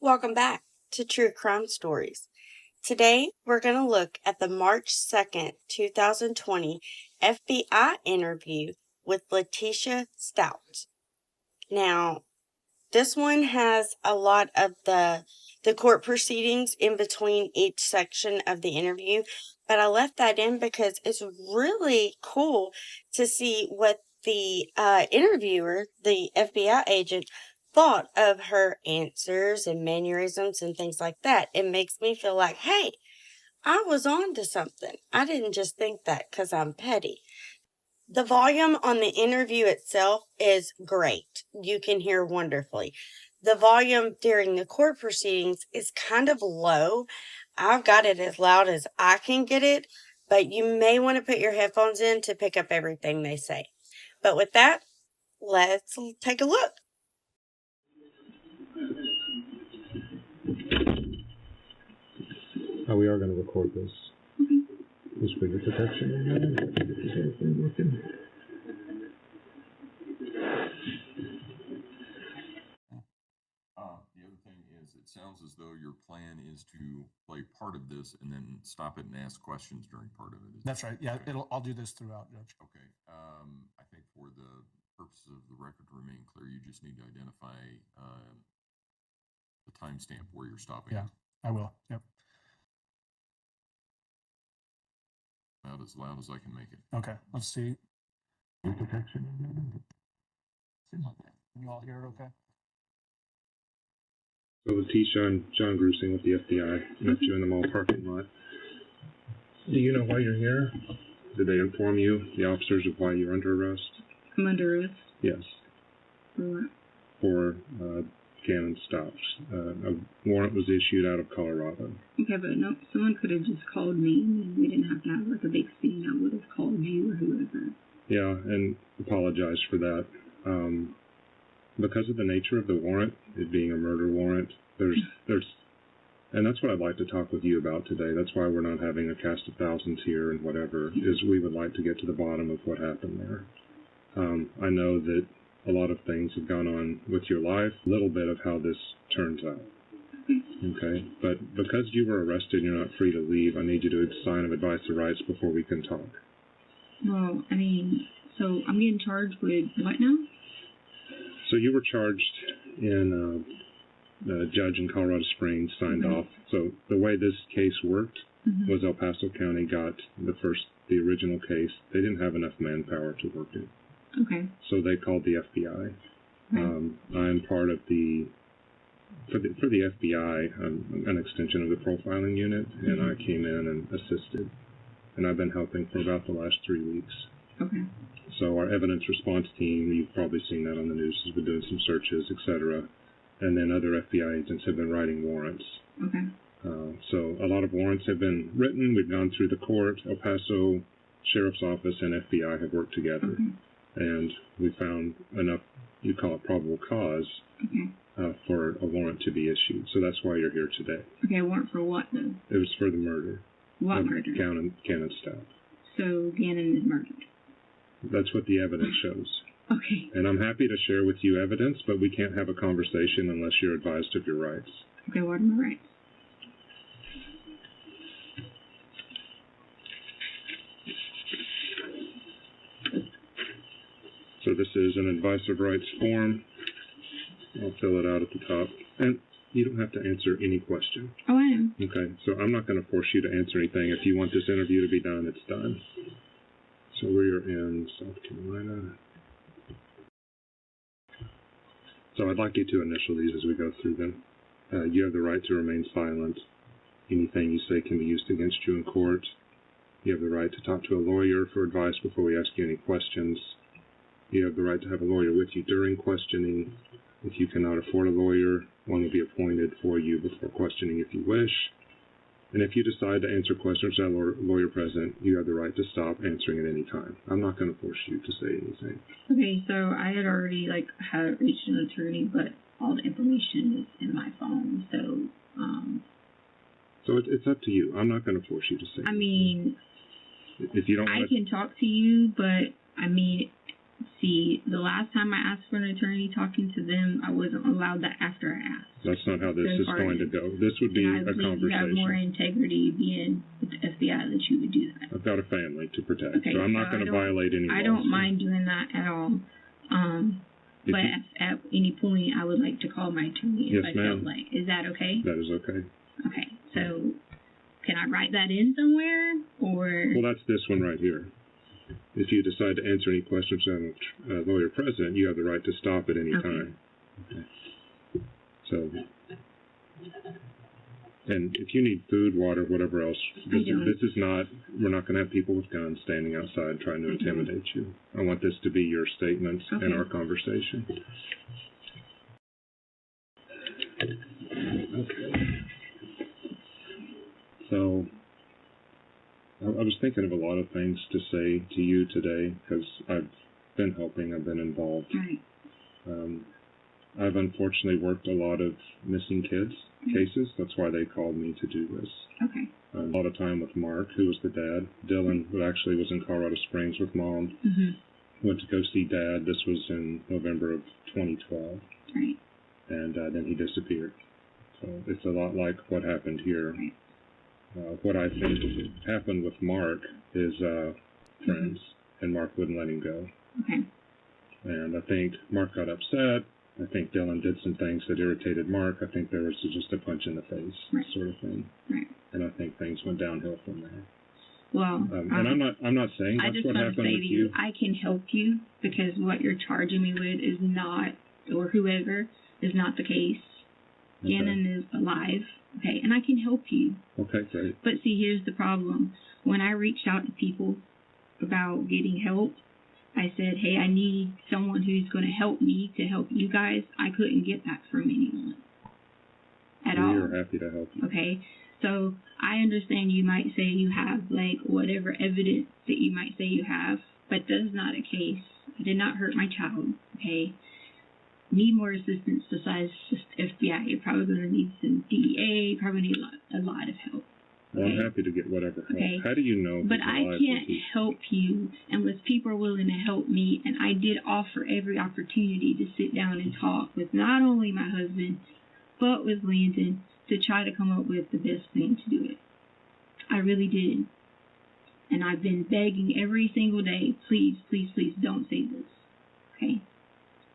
Welcome back to True Crime Stories. Today, we're going to look at the March 2nd, 2020 FBI interview with Letecia Stauch. Now, this one has a lot of the court proceedings in between each section of the interview, but I left that in because it's really cool to see what the interviewer, the FBI agent, thought of her answers and mannerisms and things like that. It makes me feel like, hey, I was on to something. I didn't just think that because I'm petty. The volume on the interview itself is great. You can hear wonderfully. The volume during the court proceedings is kind of low. I've got it as loud as I can get it, but you may want to put your headphones in to pick up everything they say. But with that, let's take a look. We are going to record this. This finger protection. Is everything working? The other thing is, it sounds as though your plan is to play part of this and then stop it and ask questions during part of it. That's right. Yeah, okay. I'll do this throughout, Judge. Okay. I think for the purposes of the record to remain clear, you just need to identify the timestamp where you're stopping. Yeah, I will. Yep. About as loud as I can make it. Okay, let's see. Protection. Seems like that. Can you all hear it okay? So Letecia and John Grusing with the FBI met you in the mall parking lot. Do you know why you're here? Did they inform you, the officers, of why you're under arrest? I'm under arrest? Yes. For what? For Gannon Stauch. A warrant was issued out of Colorado. Okay, but no, someone could have just called me and we didn't have to have like a big scene. I would have called you or whoever. Yeah, and apologize for that. Because of the nature of the warrant, it being a murder warrant, there's, and that's what I'd like to talk with you about today. That's why we're not having a cast of thousands here and whatever, is we would like to get to the bottom of what happened there. I know that a lot of things have gone on with your life, a little bit of how this turns out. Okay, but because you were arrested and you're not free to leave, I need you to sign an advice of rights before we can talk. Well, I mean, so I'm getting charged with what now? So you were charged in, the judge in Colorado Springs signed off. So the way this case worked was El Paso County got the original case. They didn't have enough manpower to work it. Okay. So they called the FBI. I'm part of for the FBI, I'm an extension of the profiling unit, and I came in and assisted. And I've been helping for about the last 3 weeks. Okay. So our evidence response team, you've probably seen that on the news, has been doing some searches, etc. And then other FBI agents have been writing warrants. Okay. So a lot of warrants have been written. We've gone through the court. El Paso Sheriff's Office and FBI have worked together. Okay. And we found enough, you call it probable cause, for a warrant to be issued. So that's why you're here today. Okay, a warrant for what, though? It was for the murder. What murder? Gannon Stauch. So Gannon is murdered. That's what the evidence shows. Okay. And I'm happy to share with you evidence, but we can't have a conversation unless you're advised of your rights. Okay, what are my rights? So this is an advice of rights form. I'll fill it out at the top. And you don't have to answer any question. Oh, I am. Okay, so I'm not going to force you to answer anything. If you want this interview to be done, it's done. So we're in South Carolina. So I'd like you to initial these as we go through them. You have the right to remain silent. Anything you say can be used against you in court. You have the right to talk to a lawyer for advice before we ask you any questions. You have the right to have a lawyer with you during questioning. If you cannot afford a lawyer, one will be appointed for you before questioning if you wish. And if you decide to answer questions without a lawyer present, you have the right to stop answering at any time. I'm not going to force you to say anything. Okay, so I had already, had reached an attorney, but all the information is in my phone, so, So it's up to you. I'm not going to force you to say anything. I mean, if you don't I can talk to you, but, I mean, See, the last time I asked for an attorney talking to them, I wasn't allowed that after I asked. That's not how this is going to go. This would be And I a believe you have more conversation. integrity being with the FBI that you would do that. I've got a family to protect, Okay, so I'm not so going I to don't- violate any laws. I don't mind doing that at all. If But you- at any point, I would like to call my attorney if Yes, I felt ma'am. like. Is that okay? That is okay. Okay, so can I write that in somewhere, or? Well, that's this one right here. If you decide to answer any questions on a lawyer present, you have the right to stop at any Okay. time. Okay. So, and if you need food, water, whatever else, this is not, we're not going to have people with guns standing outside trying to Okay. intimidate you. I want this to be your statements in Okay. our conversation. Okay. So, I was thinking of a lot of things to say to you today because I've been helping, I've been involved. Right. I've unfortunately worked a lot of missing kids cases. That's why they called me to do this. Okay. A lot of time with Mark, who was the dad. Dylan, who actually was in Colorado Springs with Mom, went to go see Dad. This was in November of 2012. Right. And then he disappeared. So it's a lot like what happened here. Right. What I think happened with Mark is friends, and Mark wouldn't let him go. Okay. And I think Mark got upset. I think Dylan did some things that irritated Mark. I think there was just a punch in the face sort of thing. Right. And I think things went downhill from there. Well, and I'm not saying I that's just what want to happened say with to you. I can help you because what you're charging me with is not, or whoever, is not the case. Okay. Gannon is alive, okay, and I can help you. Okay, great. But see, here's the problem. When I reached out to people about getting help, I said, hey, I need someone who's going to help me to help you guys. I couldn't get that from anyone at all. We are happy to help you. Okay, so I understand you might say you have, like, whatever evidence that you might say you have, but that's not a case. I did not hurt my child, okay? Need more assistance besides just FBI. You're probably going to need some DEA, probably need a lot of help. Well, I'm Okay. happy to get whatever help. Okay. How do you know? But he's I alive can't if he's- help you unless people are willing to help me, and I did offer every opportunity to sit down and talk with not only my husband, but with Landon to try to come up with the best thing to do it. I really did. And I've been begging every single day, please, please, please don't say this. Okay?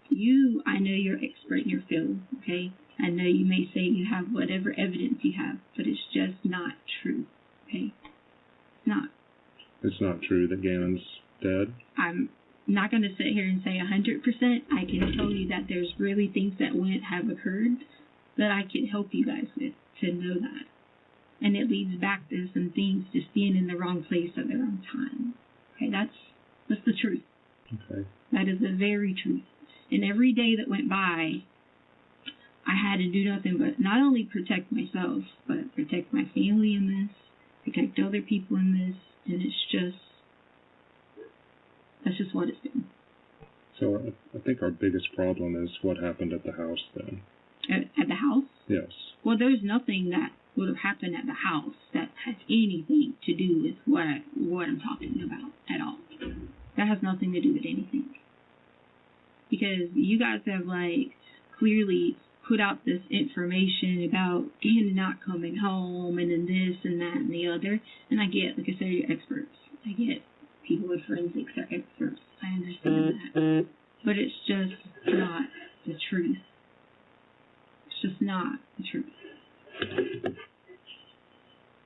You, I know you're expert in your field, okay? I know you may say you have whatever evidence you have, but it's just not true, okay? It's not. It's not true that Gannon's dead. I'm not going to sit here and say 100%. I can tell you that there's really things that have occurred that I can help you guys with to know that. And it leads back to some things just being in the wrong place at the wrong time. Okay, that's the truth. Okay. That is the very truth. And every day that went by, I had to do nothing but not only protect myself, but protect my family in this, protect other people in this, and that's just what it's been. So I think our biggest problem is what happened at the house then. At the house? Yes. Well, there's nothing that would have happened at the house that has anything to do with what I'm talking about at all. That has nothing to do with anything. Because you guys have, like, clearly put out this information about Gannon not coming home and then this and that and the other. And I get, like I said, you're experts. I get people with forensics are experts. I understand that. But it's just not the truth. It's just not the truth.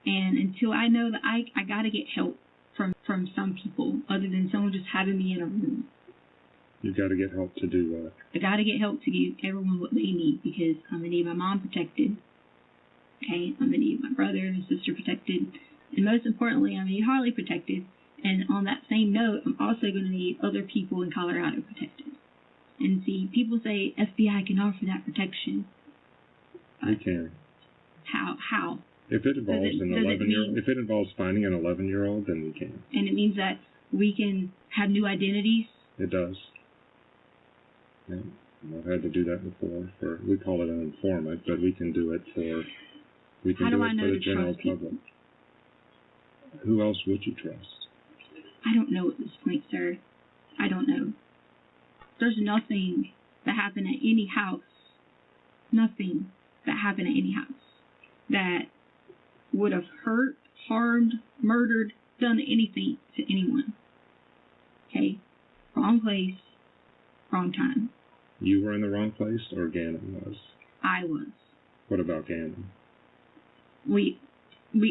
And until I know that I got to get help from some people other than someone just having me in a room. You got to get help to do what? I got to get help to give everyone what they need because I'm going to need my mom protected. Okay? I'm going to need my brother and sister protected. And most importantly, I'm going to need Harley protected. And on that same note, I'm also going to need other people in Colorado protected. And see, people say FBI can offer that protection. We can. How? If it involves an does it 11-year-old, mean- if it involves finding an 11-year-old, then we can. And it means that we can have new identities. It does. Yeah. I've had to do that before. We call it an informant, but we can do it for the general public. Who else would you trust? I don't know at this point, sir. I don't know. There's nothing that happened at any house, nothing that happened at any house that would have hurt, harmed, murdered, done anything to anyone. Okay? Wrong place, wrong time. You were in the wrong place, or Gannon was? I was. What about Gannon? We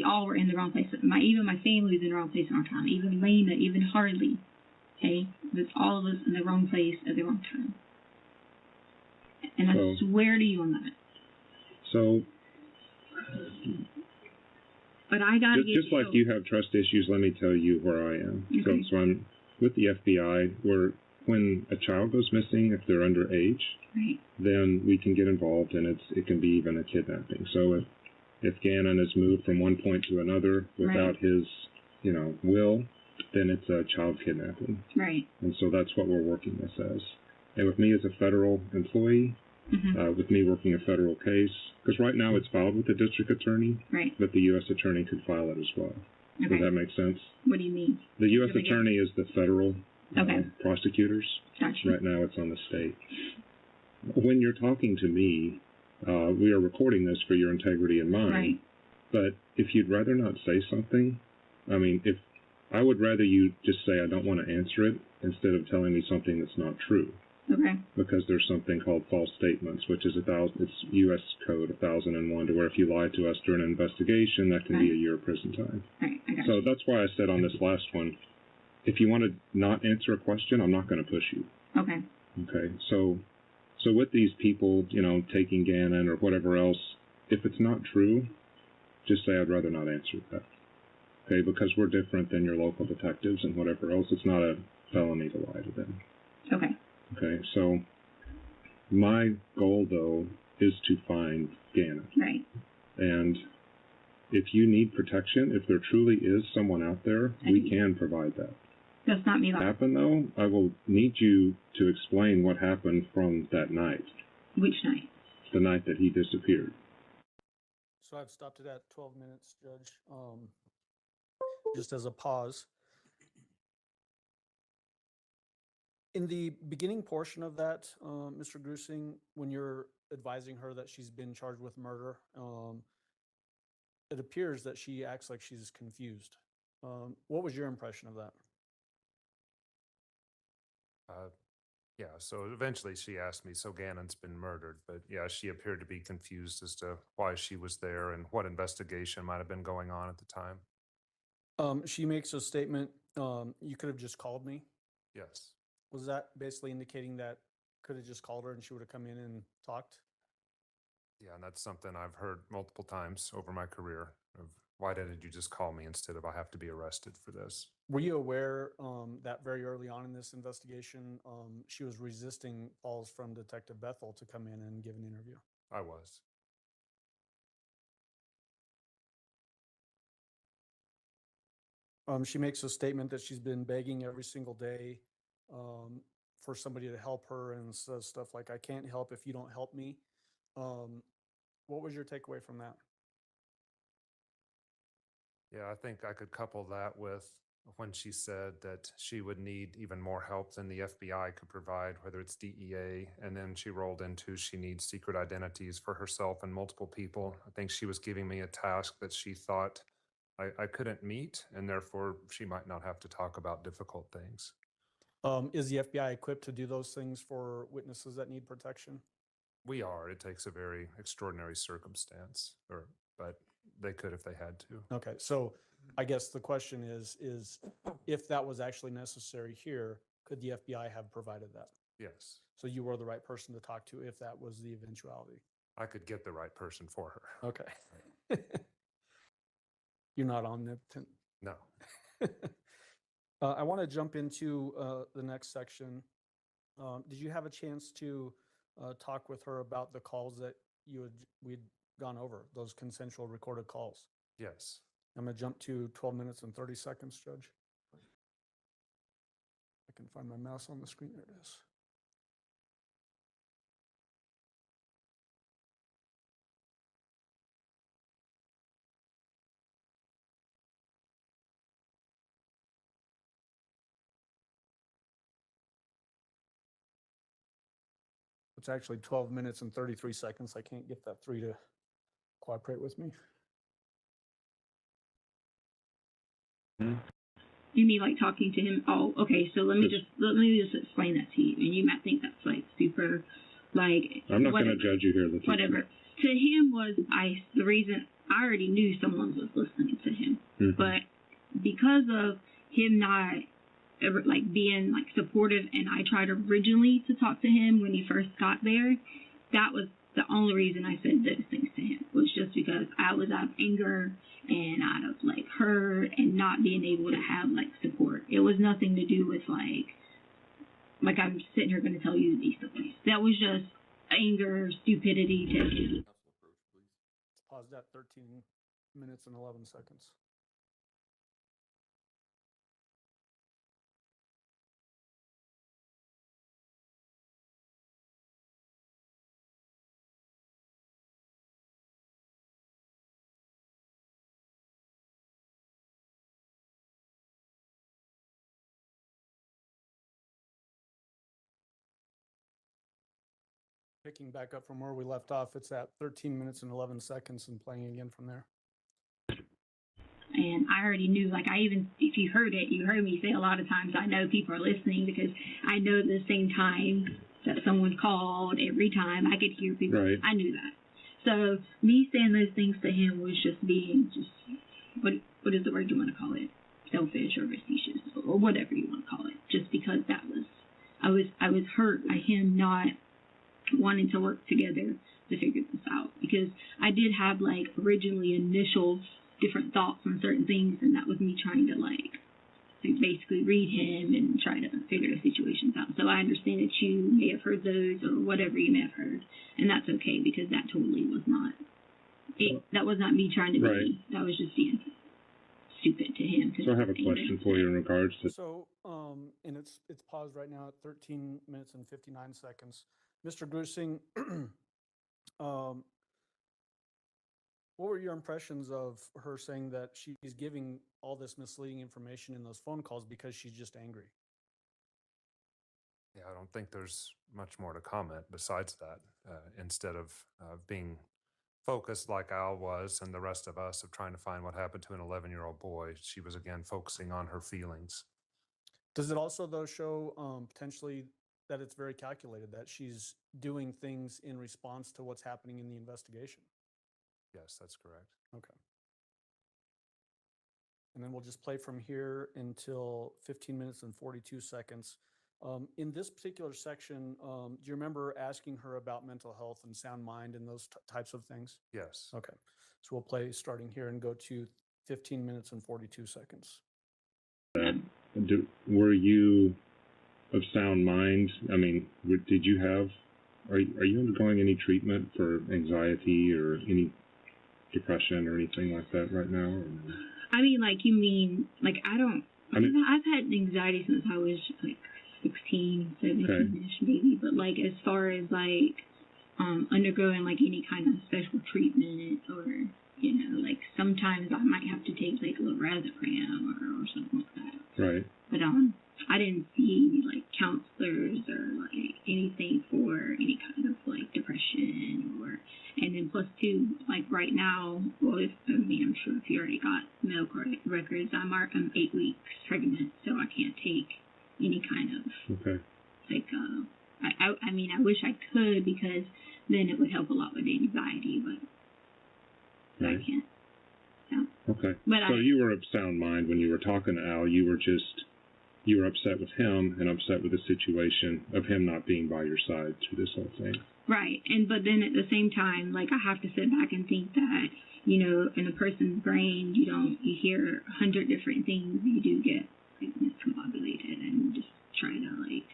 all were in the wrong place. Even my family was in the wrong place at our time. Even Lena, even Harley. Okay? There's all of us in the wrong place at the wrong time. And I swear to you on that. So, but I gotta get just like you have trust issues, let me tell you where I am. Okay. So I'm with the FBI, where when a child goes missing, if they're underage, right, then we can get involved, and it can be even a kidnapping. So if Gannon is moved from one point to another without his, will, then it's a child kidnapping. Right. And so that's what we're working this as. And with me as a federal employee, with me working a federal case, because right now it's filed with the district attorney, right, but the U.S. attorney could file it as well. Okay. Does that make sense? What do you mean? The U.S. attorney is the federal prosecutors. Gotcha. Right now it's on the state. When you're talking to me, we are recording this for your integrity in mind. Right. But if you'd rather not say something, if I would rather you just say I don't want to answer it instead of telling me something that's not true. Okay. Because there's something called false statements, which is it's U.S. Code 1001, to where if you lie to us during an investigation, that can be a year of prison time. Right. I got So you. that's why I said on this last one, if you want to not answer a question, I'm not going to push you. Okay. Okay. So with these people, taking Gannon or whatever else, if it's not true, just say I'd rather not answer that. Okay, because we're different than your local detectives and whatever else. It's not a felony to lie to them. Okay. Okay, so my goal, though, is to find Gannon. Right. And if you need protection, if there truly is someone out there, we can provide that. That's not me. What happened, though, I will need you to explain what happened from that night. Which night? The night that he disappeared. So I've stopped it at 12 minutes, Judge. Just as a pause. In the beginning portion of that, Mr. Grusing, when you're advising her that she's been charged with murder, it appears that she acts like she's confused. What was your impression of that? Yeah, so eventually she asked me, so Gannon's been murdered, but yeah, she appeared to be confused as to why she was there and what investigation might have been going on at the time. She makes a statement, you could have just called me. Yes. Was that basically indicating that could have just called her and she would have come in and talked? Yeah, and that's something I've heard multiple times over my career of why didn't you just call me instead of I have to be arrested for this? Were you aware that very early on in this investigation, she was resisting calls from Detective Bethel to come in and give an interview? I was. She makes a statement that she's been begging every single day for somebody to help her and says stuff like, I can't help if you don't help me. What was your takeaway from that? Yeah, I think I could couple that with when she said that she would need even more help than the FBI could provide, whether it's DEA, and then she rolled into she needs secret identities for herself and multiple people. I think she was giving me a task that she thought I couldn't meet, and therefore she might not have to talk about difficult things. Is the FBI equipped to do those things for witnesses that need protection? We are. It takes a very extraordinary circumstance, but they could if they had to. Okay, so I guess the question is if that was actually necessary here, could the FBI have provided that? Yes. So you were the right person to talk to if that was the eventuality? I could get the right person for her. Okay. You're not omnipotent. No. I want to jump into the next section. Did you have a chance to talk with her about the calls that we'd gone over, those consensual recorded calls? Yes. I'm going to jump to 12 minutes and 30 seconds, Judge. I can find my mouse on the screen. There it is. It's actually 12 minutes and 33 seconds. I can't get that 3 to cooperate with me. You mean like talking to him? Oh, okay. So let me just explain that to you, and you might think that's like super, like. I'm not going to judge you here, Letecia. Whatever. To him was the reason I already knew someone was listening to him, but because of him not ever like being like supportive, and I tried originally to talk to him when he first got there, that was the only reason I said those things to him, was just because I was out of anger and out of like hurt and not being able to have like support. It was nothing to do with like I'm sitting here going to tell you these stories. That was just anger, stupidity. Council approach, please. Pause that 13 minutes and 11 seconds. Picking back up from where we left off, it's at 13 minutes and 11 seconds and playing again from there. And I already knew, like if you heard it, you heard me say a lot of times, I know people are listening because I know at the same time that someone called every time I could hear people. Right. I knew that. So me saying those things to him was just being what is the word you want to call it? Selfish or facetious or whatever you want to call it. Just because that was, I was hurt by him not wanting to work together to figure this out, because I did have like originally initial different thoughts on certain things, and that was me trying to like basically read him and try to figure the situations out. So I understand that you may have heard those or whatever you may have heard, and that's okay, because that totally was not it. That was not me trying to be. That was just being stupid to him. So I have a question for you in regards to. So, and it's paused right now at 13 minutes and 59 seconds. Mr. Grusing, what were your impressions of her saying that she's giving all this misleading information in those phone calls because she's just angry? Yeah, I don't think there's much more to comment besides that. Instead of being focused like Al was and the rest of us of trying to find what happened to an 11-year-old boy, she was again focusing on her feelings. Does it also, though, show potentially that it's very calculated, that she's doing things in response to what's happening in the investigation? Yes, that's correct. Okay. And then we'll just play from here until 15 minutes and 42 seconds. In this particular section, do you remember asking her about mental health and sound mind and those types of things? Yes. Okay. So we'll play starting here and go to 15 minutes and 42 seconds. Were you of sound mind? I mean, did you have, are you undergoing any treatment for anxiety or any depression or anything like that right now? Or no? I mean, like, you mean, like, I've had anxiety since I was like 16, 17-ish maybe, but like as far as like undergoing like any kind of special treatment, or you know, like sometimes I might have to take like a little lorazepam or something like that. Right. But I didn't see any like counselors or like anything for any kind of like depression, and then plus two, like right now, well, I'm sure if you already got medical records, I'm 8 weeks pregnant, so I can't take any kind of like I mean, I wish I could, because then it would help a lot with the anxiety, but I can't. So. Okay. But so you were of sound mind when you were talking to Al. You were upset with him and upset with the situation of him not being by your side through this whole thing. Right. But then at the same time, like, I have to sit back and think that, you know, in a person's brain, you hear 100 different things. You do get like miscombobulated and just try to like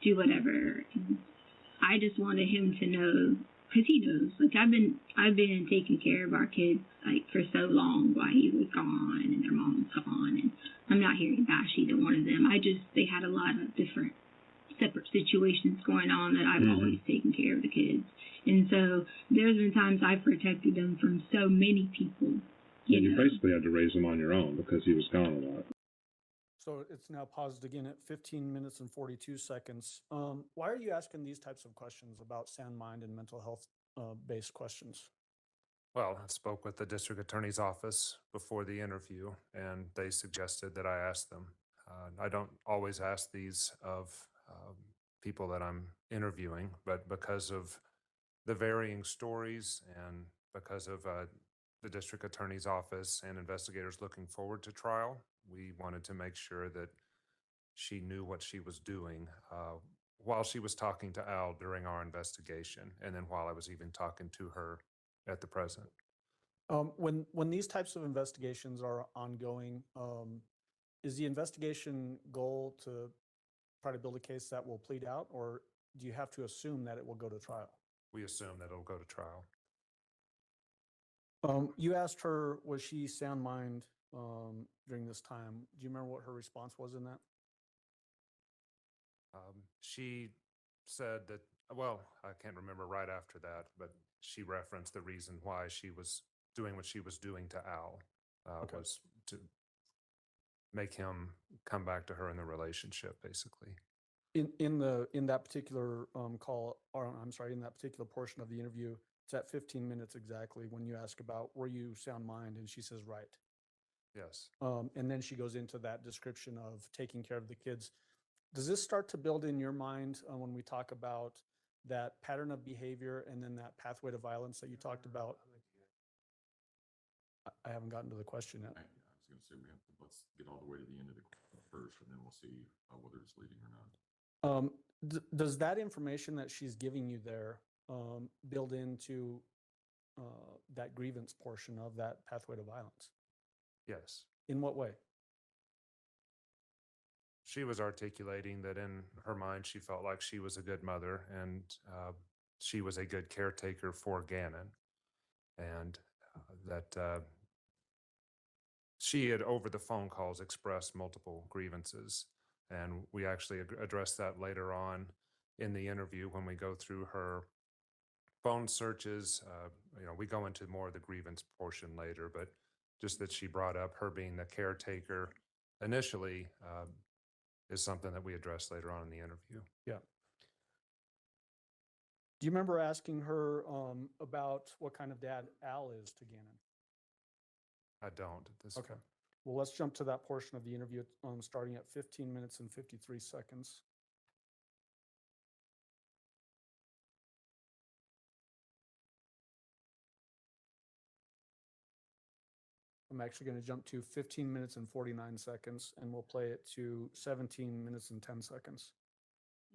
do whatever. And I just wanted him to know, because he knows, like, I've been taking care of our kids like for so long while he was gone and their mom was gone, and I'm not here to bash either one of them. They had a lot of different separate situations going on that I've always taken care of the kids. And so there's been times I've protected them from so many people. You basically had to raise them on your own because he was gone a lot. So it's now paused again at 15 minutes and 42 seconds. Why are you asking these types of questions about sound mind and mental health based questions? Well, I spoke with the district attorney's office before the interview, and they suggested that I ask them. I don't always ask these of people that I'm interviewing, but because of the varying stories and because of the district attorney's office and investigators looking forward to trial, we wanted to make sure that she knew what she was doing while she was talking to Al during our investigation, and then while I was even talking to her at the present. When these types of investigations are ongoing, is the investigation goal to try to build a case that will plead out, or do you have to assume that it will go to trial? We assume that it'll go to trial. You asked her, was she sound mind during this time? Do you remember what her response was in that? She said that, well, I can't remember right after that, but she referenced the reason why she was doing what she was doing to Al Okay. was to make him come back to her in the relationship, basically. In that particular call, or I'm sorry, in that particular portion of the interview, it's at 15 minutes exactly when you ask about were you sound mind, and she says right. Yes. And then she goes into that description of taking care of the kids. Does this start to build in your mind when we talk about that pattern of behavior and then that pathway to violence that you talked about? I haven't gotten to the question yet. I was going to say let's get all the way to the end of the question first, and then we'll see whether it's leading or not. Does that information that she's giving you there build into that grievance portion of that pathway to violence? Yes. In what way? She was articulating that in her mind, she felt like she was a good mother and she was a good caretaker for Gannon. And that she had, over the phone calls, expressed multiple grievances. And we actually addressed that later on in the interview when we go through her phone searches. We go into more of the grievance portion later, but just that she brought up her being the caretaker initially is something that we addressed later on in the interview. Yeah. Do you remember asking her about what kind of dad Al is to Gannon? I don't at this Okay. point. Well, let's jump to that portion of the interview starting at 15 minutes and 53 seconds. I'm actually going to jump to 15 minutes and 49 seconds, and we'll play it to 17 minutes and 10 seconds.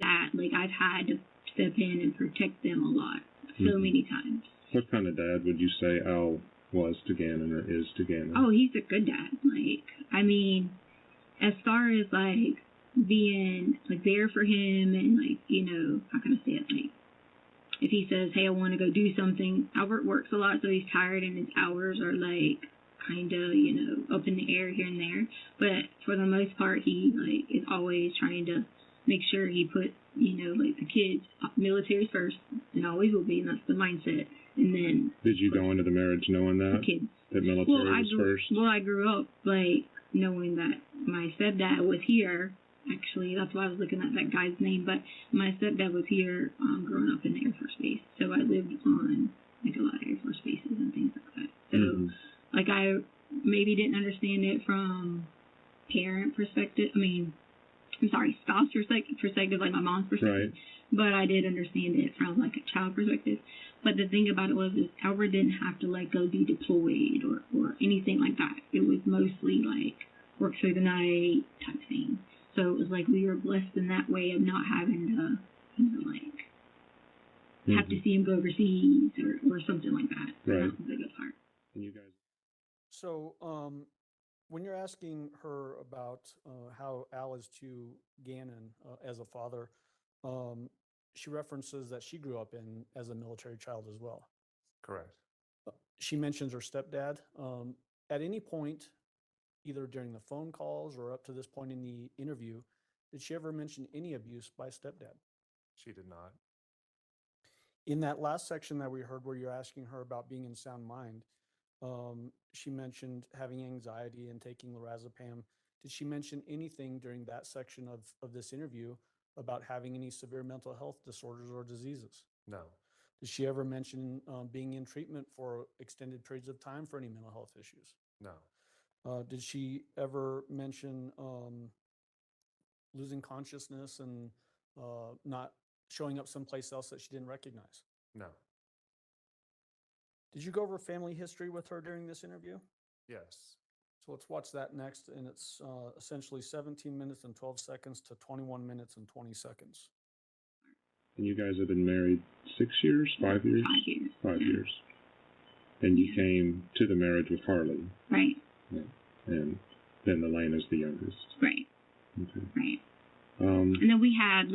That, like, I've had to step in and protect them a lot, so many times. What kind of dad would you say Al was to Gannon or is to Gannon? Oh, he's a good dad. Like, I mean, as far as, like, being, like, there for him and, like, how can I say it? Like, if he says, hey, I want to go do something, Albert works a lot, so he's tired and his hours are, like, kind of, up in the air here and there. But for the most part, he, like, is always trying to make sure he put, like, the kids, military first, and always will be, and that's the mindset. And then... Did you go into the marriage knowing that? Kids. That military was first? Well, I grew up, like, knowing that my stepdad was here. Actually, that's why I was looking at that guy's name. But my stepdad was here growing up in the Air Force Base. So I lived on, like, a lot of Air Force bases and things like that. So, like, I maybe didn't understand it from parent perspective. Spouse perspective, like my mom's perspective. Right. But I did understand it from, like, a child perspective. But the thing about it was, is Albert didn't have to, like, go be deployed or anything like that. It was mostly, like, work through the night type thing. So it was like we were blessed in that way of not having to, have to see him go overseas or something like that. Right. That was the good part. And you guys... So when you're asking her about how Al is to Gannon as a father, she references that she grew up as a military child as well. Correct. She mentions her stepdad. At any point, either during the phone calls or up to this point in the interview, did she ever mention any abuse by stepdad? She did not. In that last section that we heard where you're asking her about being in sound mind, she mentioned having anxiety and taking lorazepam. Did she mention anything during that section of this interview about having any severe mental health disorders or diseases? No, Did she ever mention being in treatment for extended periods of time for any mental health issues? no, Did she ever mention losing consciousness and not showing up someplace else that she didn't recognize? no, Did you go over family history with her during this interview? yes, So let's watch that next. And it's essentially 17 minutes and 12 seconds to 21 minutes and 20 seconds. And you guys have been married 6 years, 5 years? 5 years. 5 yeah. years. And you came to the marriage with Harley. Right. Yeah. And then Elena's the youngest. Right. Okay. Right. And then we had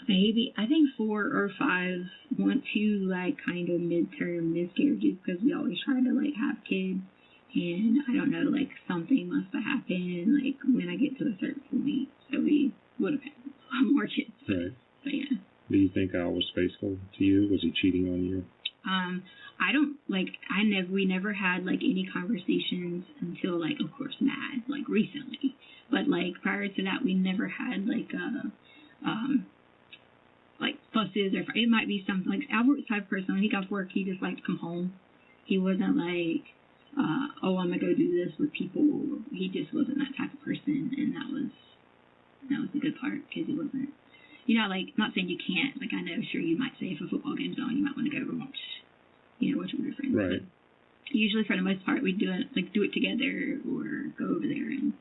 maybe I think 4 or 5 want to kind of midterm miscarriages because we always try to have kids, and I don't know, something must have happened when I get to a certain point, so we would have had a lot more kids. Right. But yeah. Do you think Al was faithful to you? Was he cheating on you? I don't we never had any conversations until of course Mad recently, but prior to that we never had fusses, or it might be something Albert's type of person. When he got to work, he just liked to come home. He wasn't oh, I'm gonna go do this with people. He just wasn't that type of person, and that was the good part, because he wasn't, not saying you can't, I know, sure, you might say if a football game's on, you might want to go watch with your friends. Right. But usually, for the most part, we do it together or go over there and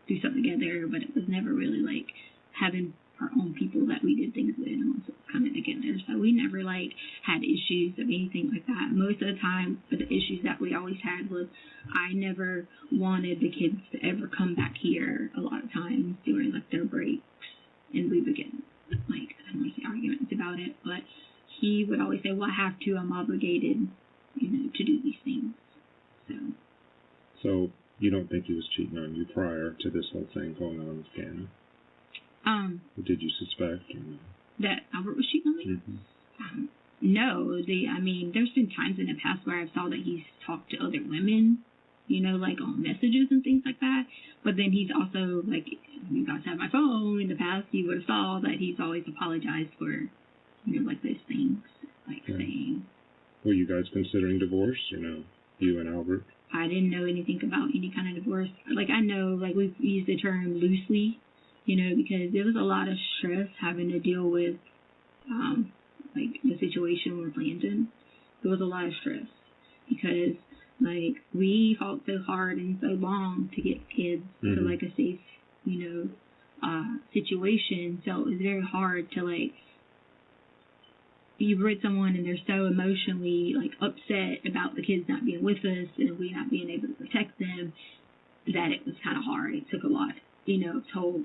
do something together, but it was never really having our own people that we did things with unless it was kind of together. So we never had issues of anything like that. Most of the time, but the issues that we always had was I never wanted the kids to ever come back here a lot of times during their breaks, and we would get I don't want to say arguments about it, but he would always say, well, I have to, I'm obligated, to do these things. So you don't think he was cheating on you prior to this whole thing going on with Gannon? Or did you suspect? That Albert was cheating on me? Mm-hmm. No, there's been times in the past where I've saw that he's talked to other women, on messages and things like that. But then he's also, you guys have my phone in the past, you would have saw that he's always apologized for, those things, saying. Were you guys considering divorce, you and Albert? I didn't know anything about any kind of divorce. I know, we've used the term loosely, because there was a lot of stress having to deal with, the situation with Landon. There was a lot of stress because, we fought so hard and so long to get kids to, a safe, situation. So it was very hard to, you've read someone and they're so emotionally, upset about the kids not being with us and we not being able to protect them, that it was kind of hard. It took a lot, toll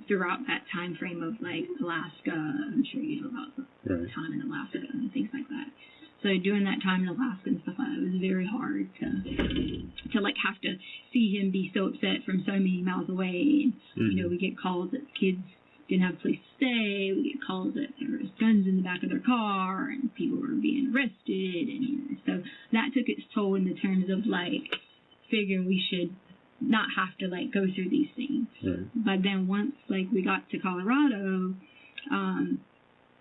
throughout that time frame of Alaska. I'm sure you know about the time in Alaska and things like that. So during that time in Alaska and stuff like that, it was very hard to have to see him be so upset from so many miles away. And, we get calls that kids didn't have a place to stay. We get calls that there was guns in the back of their car and people were being arrested. And so that took its toll in the terms of figuring we should not have to go through these things. Right. But then once we got to Colorado,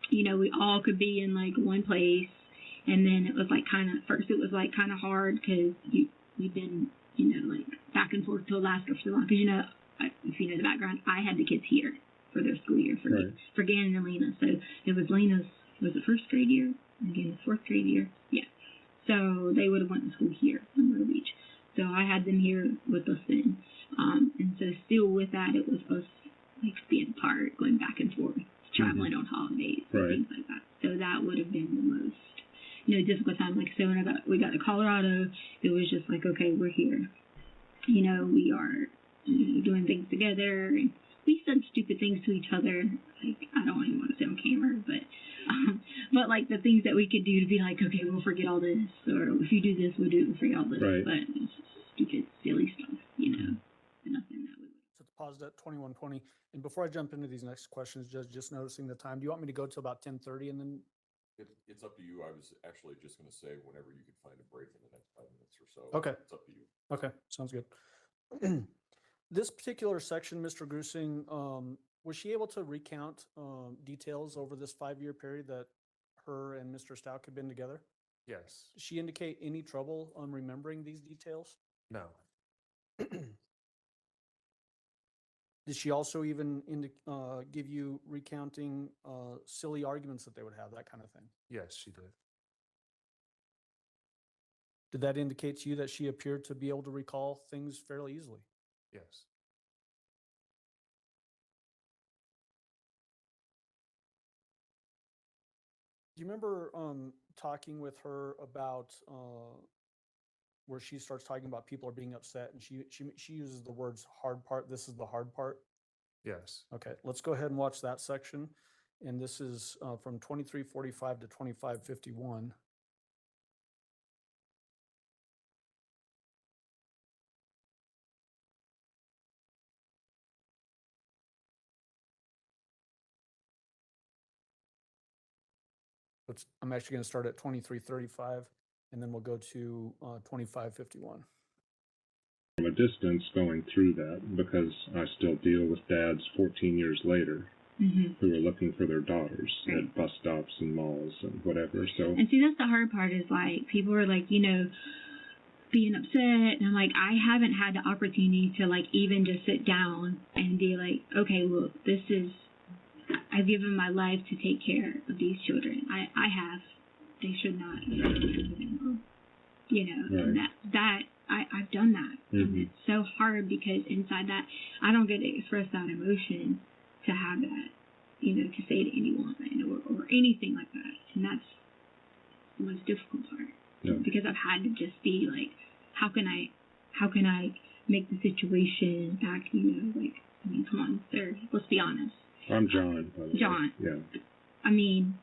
we all could be in one place, and then it was first it was kind of hard because we've been back and forth to Alaska for so long, because if you know the background, I had the kids here for their school year for Gannon and Lena. So it was Lena's, was it first grade year? And Gannon's fourth grade year. Yeah. So they would have went to school here in Myrtle Beach. So I had them here with us then. And so still with that, it was us being apart, going back and forth, traveling on holidays, and things like that. So that would have been the most, difficult time. So when we got to Colorado, it was just okay, we're here. We are doing things together, and we said stupid things to each other. I don't even want to say on camera, but the things that we could do to be okay, we'll forget all this, or if you do this, we'll forget all this. Right. But it's just stupid, silly stuff, nothing that we would. So it's paused at 21:20. And before I jump into these next questions, just noticing the time, do you want me to go to about 10:30 and then? It's up to you. I was actually just going to say whenever you could find a break in the next 5 minutes or so. Okay. It's up to you. Okay, sounds good. This particular section, Mr. Grusing, was she able to recount details over this 5-year period that her and Mr. Stauch had been together? Yes. Did she indicate any trouble on remembering these details? No. Did she also even give you recounting silly arguments that they would have, that kind of thing? Yes, she did. Did that indicate to you that she appeared to be able to recall things fairly easily? Yes. Do you remember talking with her about where she starts talking about people are being upset, and she uses the words hard part? This is the hard part. Yes. Okay, let's go ahead and watch that section, and this is from 2345 to 2551. I'm actually going to start at 2335, and then we'll go to 2551. From a distance going through that, because I still deal with dads 14 years later who are looking for their daughters at bus stops and malls and whatever. So, and see, that's the hard part, is like people are like, you know, being upset, and I'm like, I haven't had the opportunity to like even just sit down and be like, okay, look, this is, I've given my life to take care of these children. I have. They should not, you know, and I've done that. And it's so hard because inside that, I don't get to express that emotion to have that, you know, to say to anyone or anything like that. And that's the most difficult part. Because I've had to just be like, how can I make the situation back, you know, like, I mean, come on, sir, let's be honest. I'm John. John. Yeah. I mean,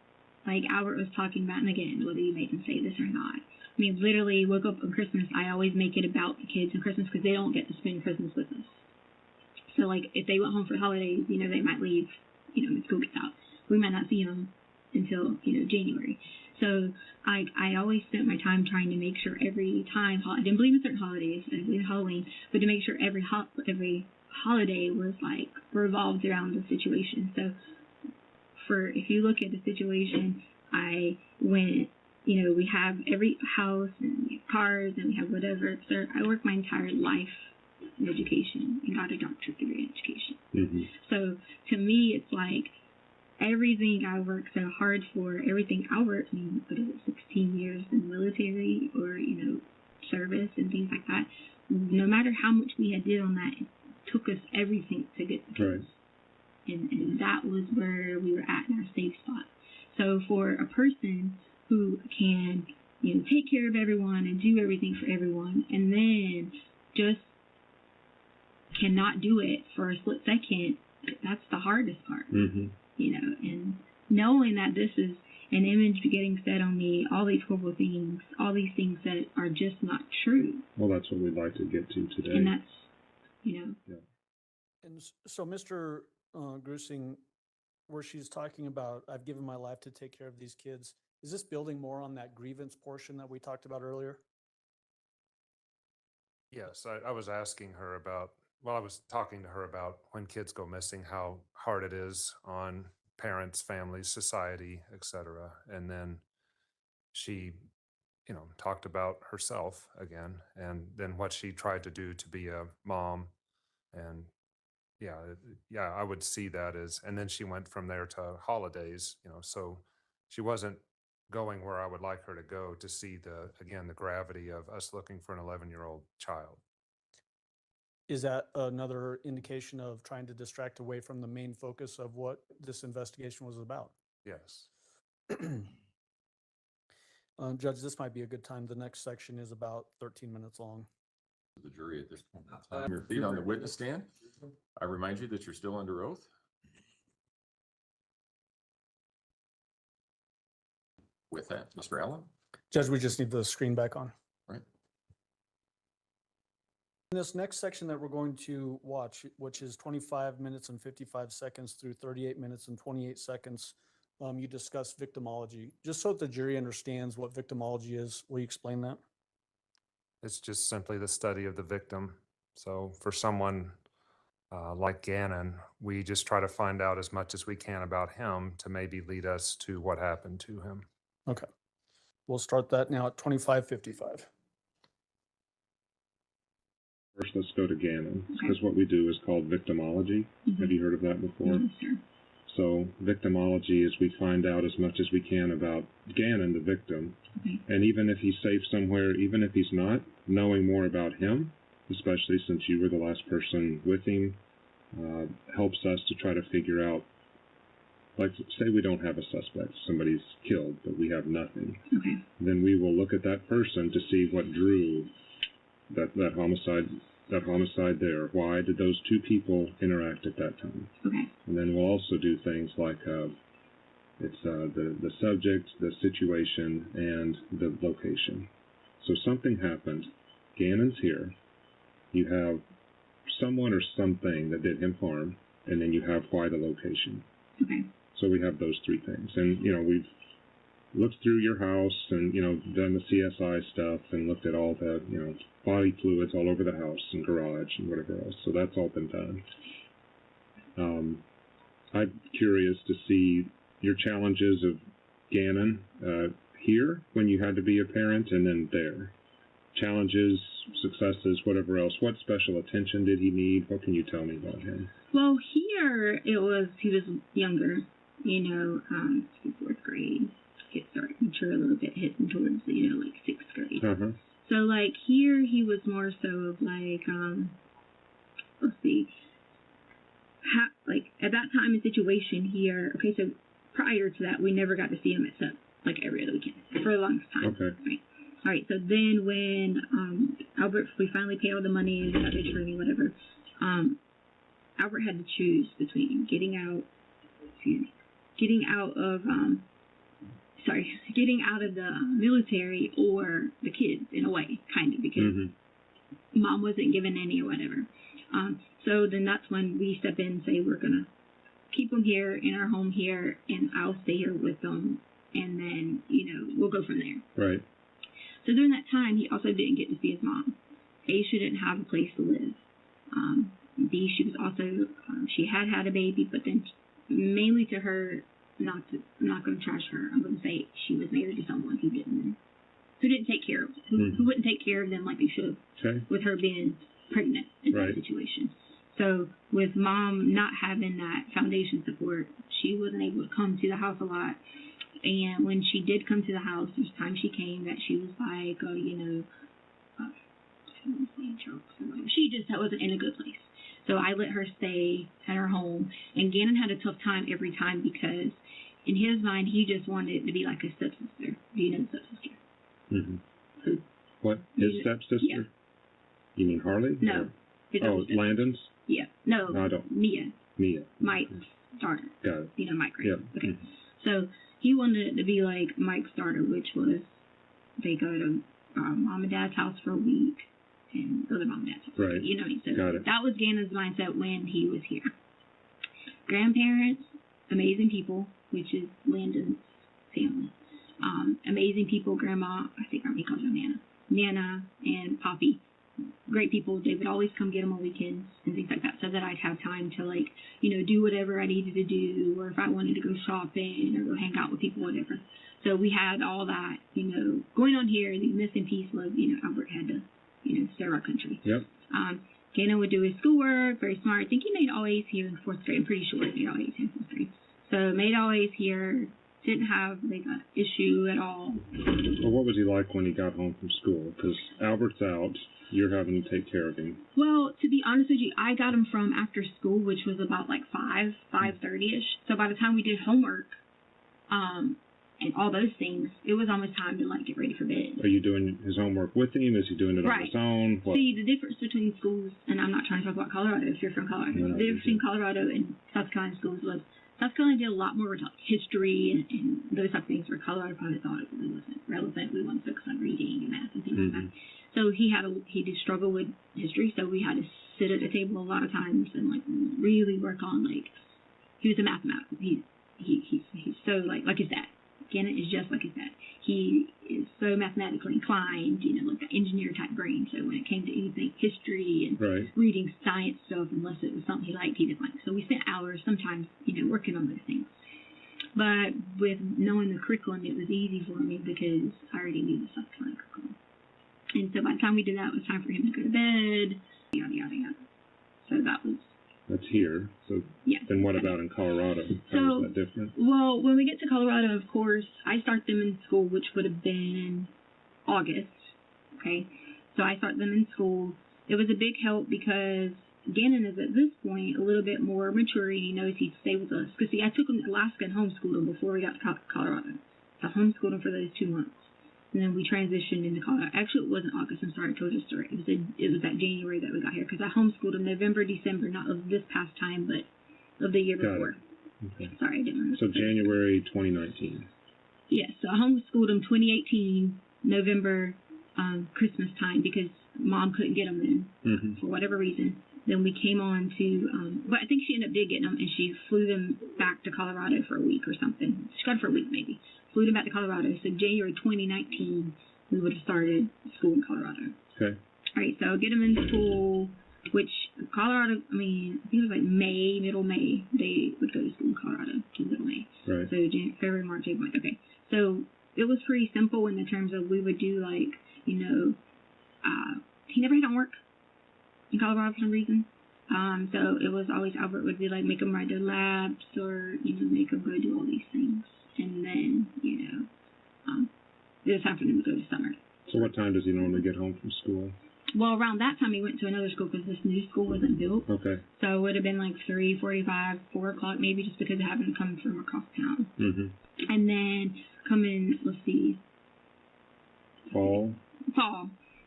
like Albert was talking about, and again, whether you make them say this or not. I mean, literally, woke up on Christmas, I always make it about the kids on Christmas because they don't get to spend Christmas with us. So, like, if they went home for the holidays, you know, they might leave, you know, when school gets out. We might not see them until, you know, January. So, I always spent my time trying to make sure every time, I didn't believe in certain holidays, I didn't believe in Halloween, but to make sure every holiday was, like, revolved around the situation. So, if you look at the situation, I went, you know, we have every house and we have cars and we have whatever. So I worked my entire life in education and got a doctorate degree in education. So to me, it's like everything I worked so hard for, everything Albert, I mean, what is it, 16 years in the military or, you know, service and things like that. No matter how much we had did on that, it took us everything to get the kids. And that was where we were at in our safe spot. So for a person who can, you know, take care of everyone and do everything for everyone, and then just cannot do it for a split second, that's the hardest part. You know, and knowing that this is an image getting set on me, all these horrible things, all these things that are just not true. Well, that's what we'd like to get to today. And that's, you know. Yeah. And so, Mr. Grusing, where she's talking about, I've given my life to take care of these kids, is this building more on that grievance portion that we talked about earlier? Yes, I was asking her about, well, I was talking to her about when kids go missing, how hard it is on parents, families, society, etc. And then she, you know, talked about herself again, and then what she tried to do to be a mom. And yeah, I would see that as, and then she went from there to holidays, you know, so she wasn't going where I would like her to go to see the gravity of us looking for an 11-year-old child. Is that another indication of trying to distract away from the main focus of what this investigation was about? Yes. Judge, this might be a good time. The next section is about 13 minutes long. The jury at this point in time, your feet on the witness stand. I remind you that you're still under oath. With that, Mr. Allen. Judge, we just need the screen back on. Right. In this next section that we're going to watch, which is 25 minutes and 55 seconds through 38 minutes and 28 seconds, you discuss victimology. Just so that the jury understands what victimology is, will you explain that? It's just simply the study of the victim. So for someone like Gannon, we just try to find out as much as we can about him to maybe lead us to what happened to him. Okay. We'll start that now at 2555. First, let's go to Gannon, Okay. because what we do is called victimology. Have you heard of that before? Yes, sir. So victimology is we find out as much as we can about Gannon, the victim. Okay. And even if he's safe somewhere, even if he's not, knowing more about him, especially since you were the last person with him, helps us to try to figure out, like, say we don't have a suspect, somebody's killed, but we have nothing. Okay. Then we will look at that person to see what drew that homicide there. Why did those two people interact at that time? Okay. And then we'll also do things like it's the subject, the situation, and the location. So something happened. Gannon's here. You have someone or something that did him harm, and then you have why the location. Okay. So we have those three things. And, we've looked through your house and, done the CSI stuff and looked at all the, body fluids all over the house and garage and whatever else. So that's all been done. I'm curious to see your challenges of Gannon here when you had to be a parent, and then there. Challenges, successes, whatever else. What special attention did he need? What can you tell me about him? Well, here he was younger, fourth grade, get started mature a little bit, hitting towards, like sixth grade. Uh-huh. So, like, here he was more so of, like, let's see, at that time and situation here, okay, so prior to that, we never got to see him except, like, every other weekend for the longest time. Okay. Right. All right, so then when Albert, we finally paid all the money and got the attorney, whatever, Albert had to choose between getting out of the military or the kids, in a way, kind of, because mom wasn't given any or whatever. So then that's when we step in and say, we're going to keep them here in our home here, and I'll stay here with them, and then, we'll go from there. Right. So during that time, he also didn't get to see his mom. A, she didn't have a place to live. B, she was also, she had a baby, but then mainly to her, I'm not going to trash her. I'm going to say she was married to someone who didn't take care of them, who wouldn't take care of them like they should, with her being pregnant in that situation. So with mom not having that foundation support, she wasn't able to come to the house a lot. And when she did come to the house, there's times she came that she was like, she just wasn't in a good place. So I let her stay at her home. And Gannon had a tough time every time because in his mind, he just wanted to be like his stepsister. Do you know the stepsister? Mm-hmm. What? His stepsister? Yeah. You mean Harley? No. Landon's? Yeah. No, I don't. Mia. Mike's daughter. Got it. Mike, right? Yeah. Okay. Mm-hmm. So he wanted it to be like Mike's daughter, which was they go to mom and dad's house for a week and go to mom and dad's house. Right. So Got it. that was Gannon's mindset when he was here. Grandparents, amazing people, which is Landon's family. Amazing people, Grandma, I think he calls her Nana and Poppy. Great people. They would always come get them on weekends and things like that, so that I'd have time to, like, do whatever I needed to do, or if I wanted to go shopping or go hang out with people, whatever. So we had all that, going on here. The missing piece was, Albert had to, serve our country. Yep. Gannon would do his schoolwork, very smart. I think he made all A's here in fourth grade. I'm pretty sure he made all A's here in fourth grade. So made all A's here. Didn't have an issue at all. Well, what was he like when he got home from school? Because Albert's out. You're having to take care of him. Well, to be honest with you, I got him from after school, which was about like 5:30ish. So by the time we did homework, and all those things, it was almost time to, like, get ready for bed. Are you doing his homework with him? Is he doing it on his own? What? See, the difference between schools, and I'm not trying to talk about Colorado if you're from Colorado. No, the difference between Colorado and South Carolina schools was South Carolina did a lot more with, like, history and those type of things, where Colorado probably thought it really wasn't relevant. We wanted to focus on reading and math and things like that. So he did struggle with history, so we had to sit at the table a lot of times and, like, really work on, like, he was a mathematical. He's so, like his dad. Gannon is just like his dad. He is so mathematically inclined, you know, like an engineer type brain. So when it came to anything history and Right. reading science stuff, unless it was something he liked, he didn't like. So we spent hours sometimes, you know, working on those things. But with knowing the curriculum, it was easy for me because I already knew the stuff kind of curriculum. And so by the time we did that, it was time for him to go to bed, yada, yada, yada. So that was... That's here. So Yeah. then what about in Colorado? How is that different? Well, when we get to Colorado, of course, I start them in school, which would have been August. Okay, so I start them in school. It was a big help because Gannon is at this point a little bit more mature. He knows he'd stay with us. Because see, I took him to Alaska and homeschooled him before we got to Colorado. So I homeschooled him for those 2 months. And then we transitioned into Colorado. Actually, it wasn't August. I'm sorry, I told you a story. It was that January that we got here because I homeschooled him November, December, not of this past time, but of the year Got it. before. Okay. Sorry, I didn't remember. So January 2019. Yes, so I homeschooled him 2018, November, Christmas time because Mom couldn't get him then Mm-hmm. for whatever reason. Then we came on to, but I think she ended up getting them and she flew them back to Colorado for a week or something. She got it for a week maybe. Flew them back to Colorado. So January 2019, we would have started school in Colorado. Okay. All right, so get them in school, which Colorado, I mean, I think it was like May, middle May, they would go to school in Colorado to middle May. Right. So February, March, April, May. Okay. So it was pretty simple in the terms of we would do like, you know, he never had homework in Colorado for some reason. So it was always Albert would be like make them write their labs or, you know, make them go do all these things. And then, you know, it was time for them to go to summer. So what time does he normally get home from school? Well, around that time he went to another school because this new school wasn't built. Okay. So it would have been like 3:45, 4 o'clock maybe, just because it happened to come from across town. Mm-hmm. And then come in, let's see, Fall.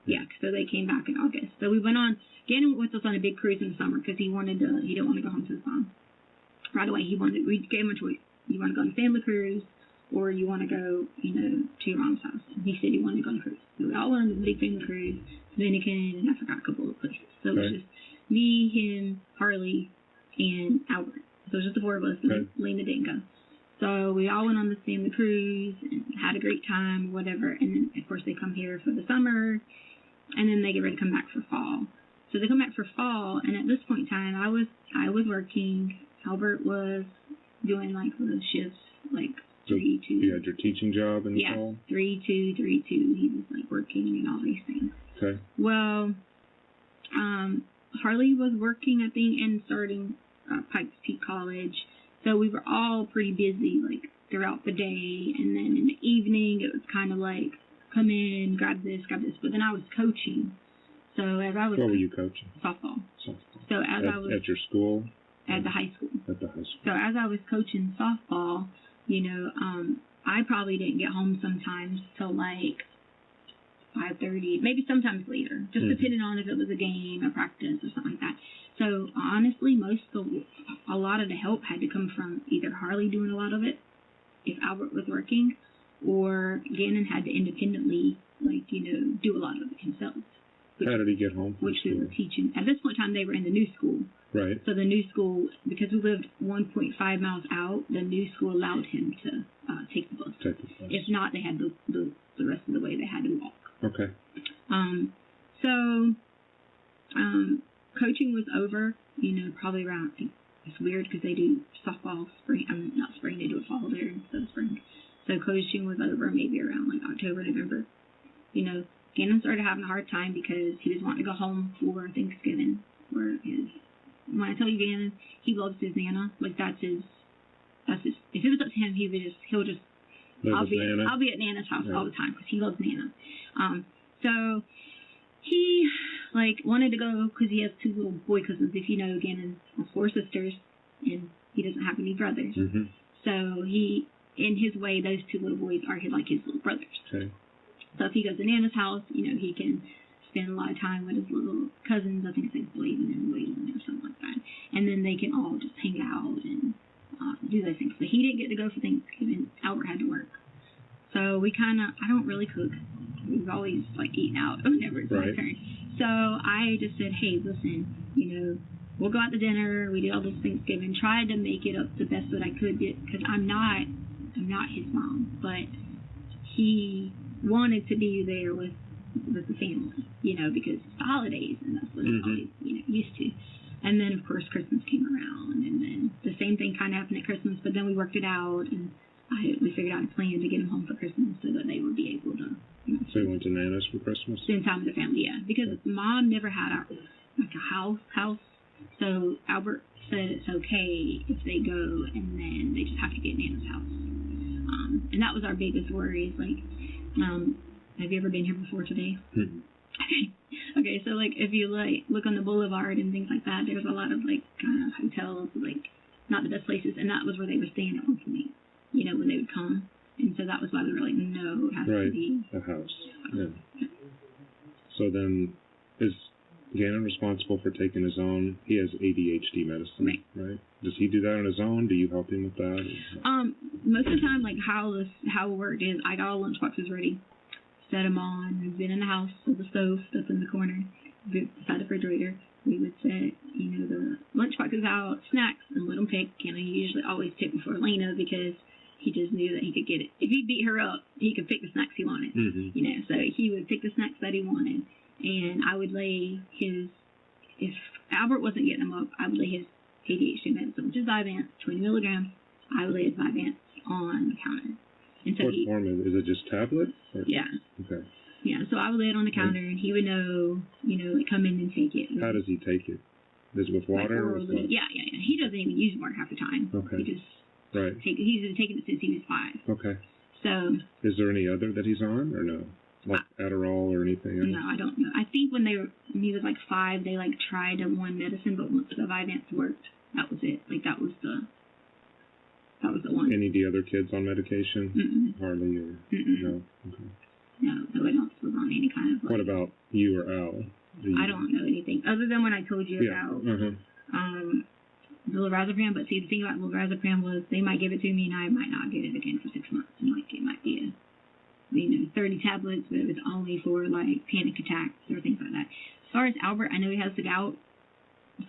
Yeah, so they came back in August. So we went on, Gannon went with us on a big cruise in the summer because he didn't want to go home to the farm. Right away, we gave him a choice. You want to go on a family cruise or you want to go, you know, to your mom's house. And he said he wanted to go on a cruise. So we all went on the big family cruise, Dominican, and I forgot a couple of places. So it was just me, him, Harley, and Albert. So it was just the 4 of us. Okay. Lena didn't go. So we all went on this family cruise and had a great time, whatever. And then, of course, they come here for the summer, and then they get ready to come back for fall. So they come back for fall, and at this point in time, I was working. Albert was doing like the shifts, like 3-2. You had your teaching job in the fall? 3-2, 3-2. He was like working and all these things. Okay. Well, Harley was working, I think, and starting Pikes Peak College. So we were all pretty busy, like, throughout the day. And then in the evening, it was kind of like, come in, grab this. But then I was coaching. So as I was... What were you coaching? Softball. Softball. So as I was... At your school? At the high school. At the high school. So as I was coaching softball, you know, I probably didn't get home sometimes till like 5:30, maybe sometimes later, just depending on if it was a game, a practice, or something like that. So honestly, a lot of the help had to come from either Harley doing a lot of it, if Albert was working, or Gannon had to independently, like, you know, do a lot of it himself. How did he get home from Which school? we were teaching. At this point in time, they were in the new school. Right. So the new school, because we lived 1.5 miles out, the new school allowed him to take the bus. If not, they had the rest of the way they had to walk. Okay. So coaching was over, you know, probably around, it's weird because they do softball spring, not spring, they do it fall there instead of spring. So coaching was over maybe around like October, November. You know, Gannon started having a hard time because he was wanting to go home for Thanksgiving. When I tell you Gannon, he loves his Nana. Like that's his, if it was up to him, he'll just, I'll be at Nana's house all the time because he loves Nana. So he like wanted to go because he has 2 little boy cousins. If you know, Gannon has 4 sisters and he doesn't have any brothers. Mm-hmm. So he, in his way, those 2 little boys are like his little brothers. Okay. So if he goes to Nana's house, you know, he can spend a lot of time with his little cousins. I think it's like Bladen and Waylon or something like that. And then they can all just hang out and do those things. But he didn't get to go for Thanksgiving. Albert had to work. So we kind of, I don't really cook. We've always like eaten out whenever it's my turn. So I just said, hey, listen, you know, we'll go out to dinner. We did all this Thanksgiving. Tried to make it up the best that I could because I'm not not his mom, but he wanted to be there with the family, because it's the holidays and that's what he's always, used to. And then of course Christmas came around, and then the same thing kind of happened at Christmas, but then we worked it out, and we figured out a plan to get him home for Christmas so that they would be able to, So you went to Nana's for Christmas? spend time with the family, yeah. Because mom never had a house. So Albert said it's okay if they go, and then they just have to get Nana's house. And that was our biggest worry. Is like, have you ever been here before today? Okay, so like if you look on the boulevard and things like that, there's a lot of kind of hotels, not the best places, and that was where they were staying at one point. When they would come, and so that was why we were like, no, it has to be a house. Yeah. So then, is Gannon responsible for taking his own? He has ADHD medicine, right? Does he do that on his own? Do you help him with that? Most of the time, how it worked is I got all lunchboxes ready, set them on. We've been in the house with the stove that's in the corner beside the refrigerator. We would set, the lunchboxes out, snacks, and let them pick. He usually always picked before Lena because he just knew that he could get it. If he beat her up, he could pick the snacks he wanted. So he would pick the snacks that he wanted, and I would lay if Albert wasn't getting them up, I would lay his ADHD medicine, which is Vyvanse, 20 milligrams. I would lay his Vyvanse on the counter. And so what form is it? Just tablet? Or? Yeah. Okay. Yeah, so I would lay it on the counter, and he would know, come in and take it. How does he take it? Is it with water? Or with yeah. He doesn't even use water half the time. Okay. He just right. He's been taking it since he was 5. Okay. So. Is there any other that he's on, or no? Like Adderall or anything else? No, I don't know. I think when he was 5, they tried one medicine, but once the Vyvanse worked, that was it. That was the one. Any of the other kids on medication? Mm-mm. Hardly, or no? Okay. No, nobody else was on any kind of. What about you or Al? I don't know anything other than what I told you about the lorazepam. But see, the thing about lorazepam was they might give it to me and I might not get it again for 6 months, and it might be 30 tablets, but it was only for panic attacks or things like that. As far as Albert, I know he has the gout,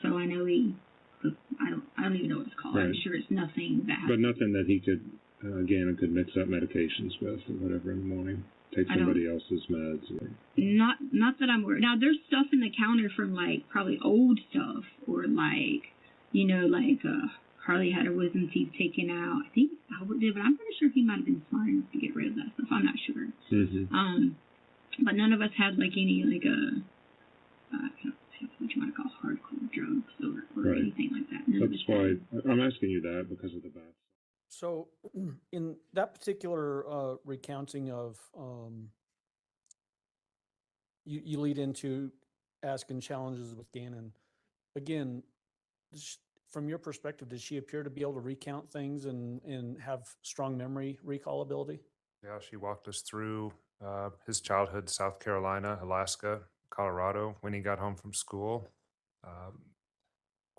so I know I don't even know what it's called. Right. I'm sure it's nothing that. But nothing that he could Gannon could mix up medications with or whatever in the morning. Take somebody else's meds. Or... Not that I'm worried. Now there's stuff in the counter from probably old stuff or Harley had her wisdom teeth taken out. I think Albert did, but I'm pretty sure he might have been smart enough to get rid of that stuff. I'm not sure. But none of us had any what you want to call hardcore drugs or anything like that. That's why I'm asking you that, because of the bath. So in that particular recounting of you lead into asking challenges with Gannon. Again, from your perspective, does she appear to be able to recount things and have strong memory recall ability? Yeah, she walked us through his childhood, South Carolina, Alaska, Colorado, when he got home from school,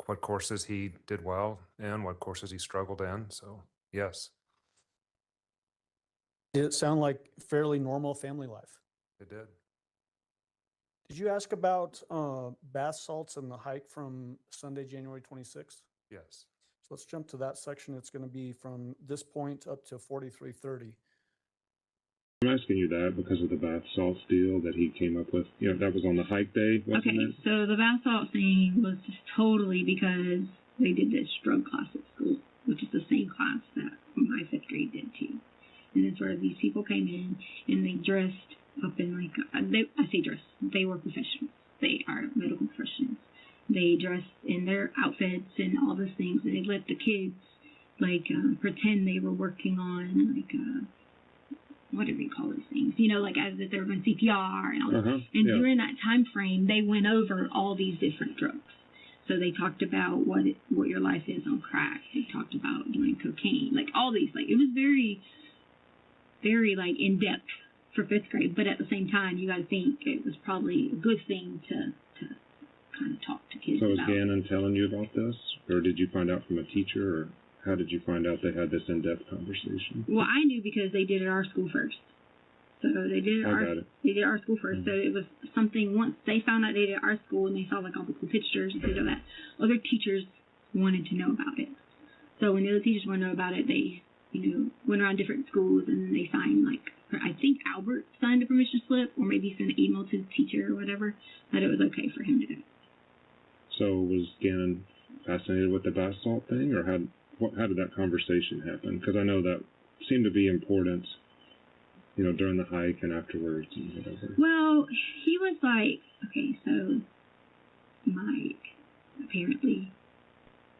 what courses he did well in, what courses he struggled in. So, yes. Did it sound like fairly normal family life? It did. Did you ask about bath salts and the hike from Sunday, January 26th? Yes. So let's jump to that section. It's going to be from this point up to 4330. I'm asking you that because of the bath salts deal that he came up with. That was on the hike day, wasn't it? So the bath salt thing was just totally because they did this drug class at school, which is the same class that my 5th grade did too. And then sort of these people came in and they dressed up in I say dressed, they were professionals. They are medical professionals. They dressed in their outfits and all those things, and they let the kids pretend they were working on what do we call those things? As if they were doing CPR and all that. And during that time frame, they went over all these different drugs. So they talked about what your life is on crack. They talked about doing cocaine, all these. It was very, very in depth for 5th grade. But at the same time, you got to think it was probably a good thing to kind of talk to kids about. So was Gannon telling you about this, or did you find out from a teacher, or how did you find out they had this in-depth conversation? Well, I knew because they did it at our school first. So they did it at our school first. So it was something, once they found out they did it at our school and they saw all the cool pictures and things like that, other teachers wanted to know about it. So when the other teachers wanted to know about it, they went around different schools and they signed, like, I think Albert signed a permission slip, or maybe sent an email to the teacher or whatever, that it was okay for him to go. So was Gannon fascinated with the bath salt thing, or how did that conversation happen? Because I know that seemed to be important, during the hike and afterwards and whatever. Well, he was like, okay, so Mike apparently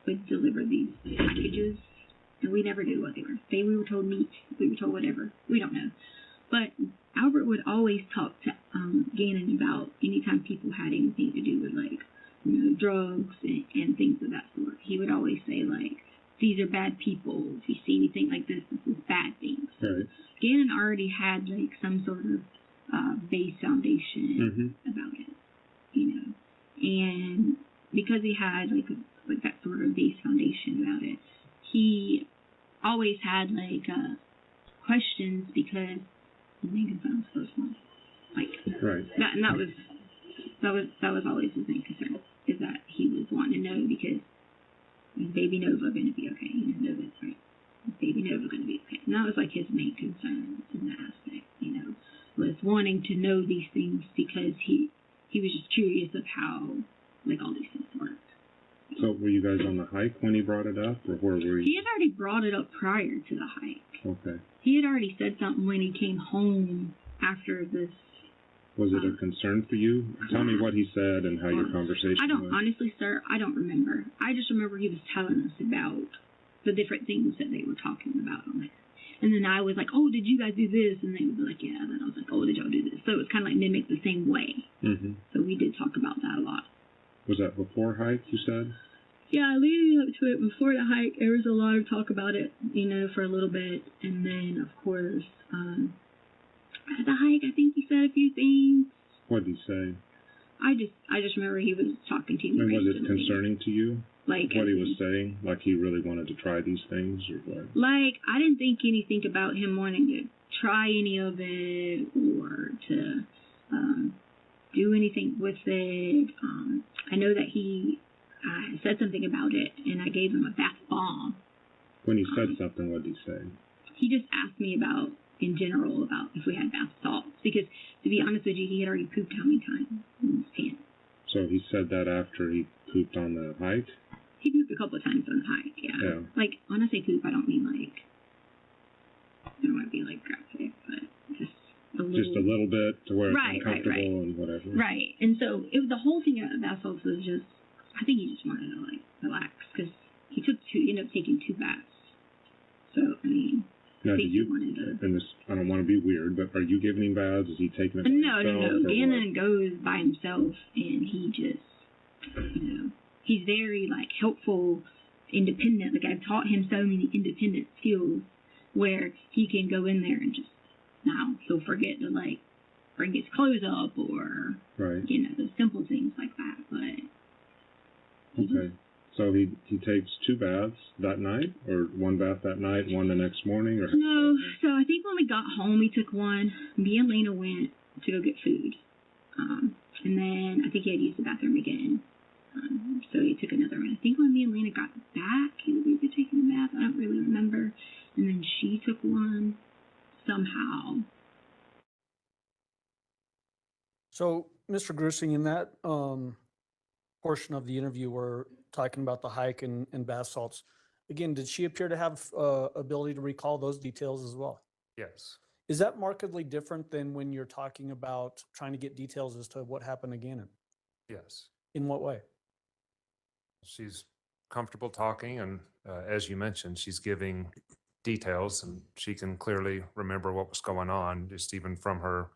would deliver these packages, and we never knew what they were. We were told meat, we were told whatever, we don't know. But Albert would always talk to Gannon about anytime people had anything to do with, like, drugs and things of that sort. He would always say, like, these are bad people. If you see anything like this is bad things. Right. Gannon already had, like, some sort of base foundation about it, And because he had, like that sort of base foundation about it, he always had, like, questions because he's making fun of his first one. Like, right. That was always his main concern, is that he was wanting to know because is baby Nova going to be okay? Nova's right. Is baby Nova going to be okay? And that was, like, his main concern in that aspect, was wanting to know these things because he was just curious of how, like, all these things work. So were you guys on the hike when he brought it up, or where were you? He had already brought it up prior to the hike. Okay. He had already said something when he came home after this. Was it a concern for you? Tell me what he said and how your conversation went. Honestly, sir, I don't remember. I just remember he was telling us about the different things that they were talking about on it. And then I was like, oh, did you guys do this? And they would be like, yeah. And then I was like, oh, did y'all do this? So it was kind of like mimicked the same way. So we did talk about that a lot. Was that before hike, you said? Yeah, leading up to it, before the hike, there was a lot of talk about it, for a little bit. And then, of course, at the hike, I think he said a few things. What did he say? I just remember he was talking to me. And was it concerning to you? Like, what he was saying? Like he really wanted to try these things, or what? Like, I didn't think anything about him wanting to try any of it or to do anything with it. I know that he said something about it, and I gave him a bath bomb. When he said something, what did he say? He just asked me in general, about if we had bath salts. Because, to be honest with you, he had already pooped how many times in his pants. So he said that after he pooped on the hike? He pooped a couple of times on the hike, yeah. Like, when I say poop, I don't mean, like, I don't want to be, like, graphic, but just a little. Just a little bit to where it's uncomfortable right. And whatever. Right. And so, the whole thing about bath salts was just, I think he just wanted to, like, relax, because he ended up taking 2 baths. So, I mean, now, I think he wanted to. And this, I don't want to be weird, but are you giving him baths? Is he taking it by No. himself? Gannon goes by himself, and he just, he's very, like, helpful, independent. Like, I've taught him so many independent skills where he can go in there and just, now he'll forget to, like, bring his clothes up or, right. The simple things like that. But okay. So he takes 2 baths that night, or 1 bath that night, 1 the next morning, or? No. So I think when we got home, he took 1. Me and Lena went to go get food, and then I think he had used the bathroom again. So he took another one. I think when me and Lena got back, he was maybe taking a bath. I don't really remember. And then she took 1 somehow. So, Mr. Grusing, in that portion of the interview, we're talking about the hike and bath salts. Again, did she appear to have ability to recall those details as well? Yes. Is that markedly different than when you're talking about trying to get details as to what happened to Gannon? Yes. In what way? She's comfortable talking, and as you mentioned, she's giving details, and she can clearly remember what was going on, just even from her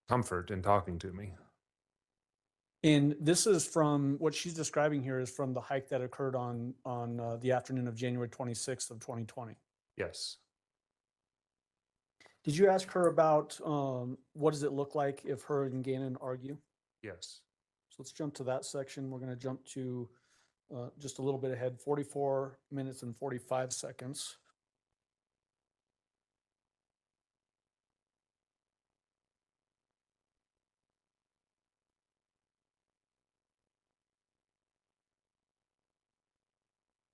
comfort in talking to me. And this is from what she's describing here is from the hike that occurred on the afternoon of January 26th of 2020. Yes. Did you ask her about what does it look like if her and Gannon argue? Yes. So let's jump to that section. We're going to jump to just a little bit ahead, 44 minutes and 45 seconds.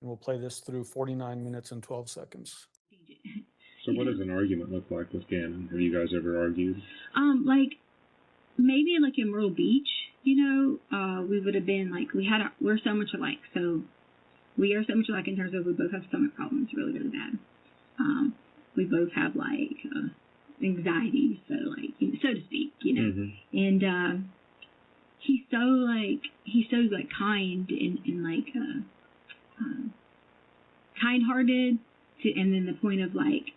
And we'll play this through 49 minutes and 12 seconds. So what does an argument look like with Gannon? Have you guys ever argued? Like maybe like in Myrtle Beach, we would have been like we're so much alike. So we are so much alike in terms of we both have stomach problems, really, really bad. We both have like anxiety, so like so to speak, Mm-hmm. And he's so kind and like kind-hearted and then the point of like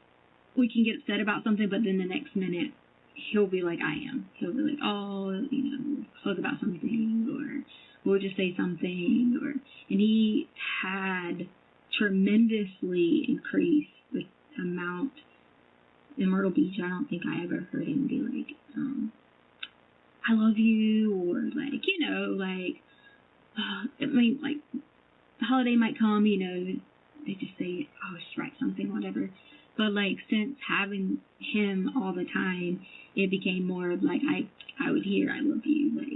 we can get upset about something, but then the next minute he'll be like I am. He'll be like, oh, talk about something, or we'll just say something, and he had tremendously increased the amount in Myrtle Beach. I don't think I ever heard him be like, I love you, or like, I mean, like, the holiday might come, they just say, oh, just write something, whatever. But like, since having him all the time, it became more of like, I would hear, I love you, like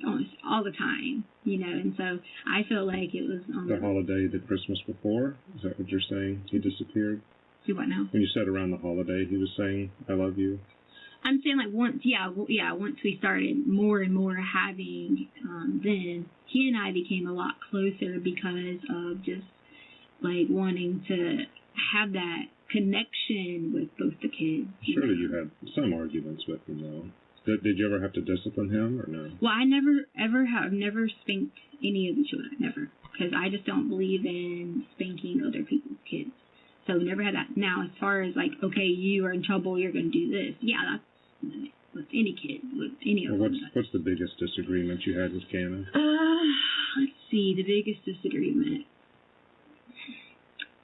almost all the time, and so I feel like it was on the holiday, the Christmas before. Is that what you're saying? He disappeared. Do what now? When you said around the holiday, he was saying, "I love you." I'm saying like once we started more and more having, then he and I became a lot closer because of just like wanting to have that connection with both the kids. Surely you had some arguments with him, though. Did you ever have to discipline him, or no? Well, I have never spanked any of the children, never, because I just don't believe in spanking other people's kids. So never had that. Now, as far as like, okay, you are in trouble, you're going to do this. Yeah, that's with any kid, with any of them. What's the biggest disagreement you had with Gannon? Let's see, the biggest disagreement.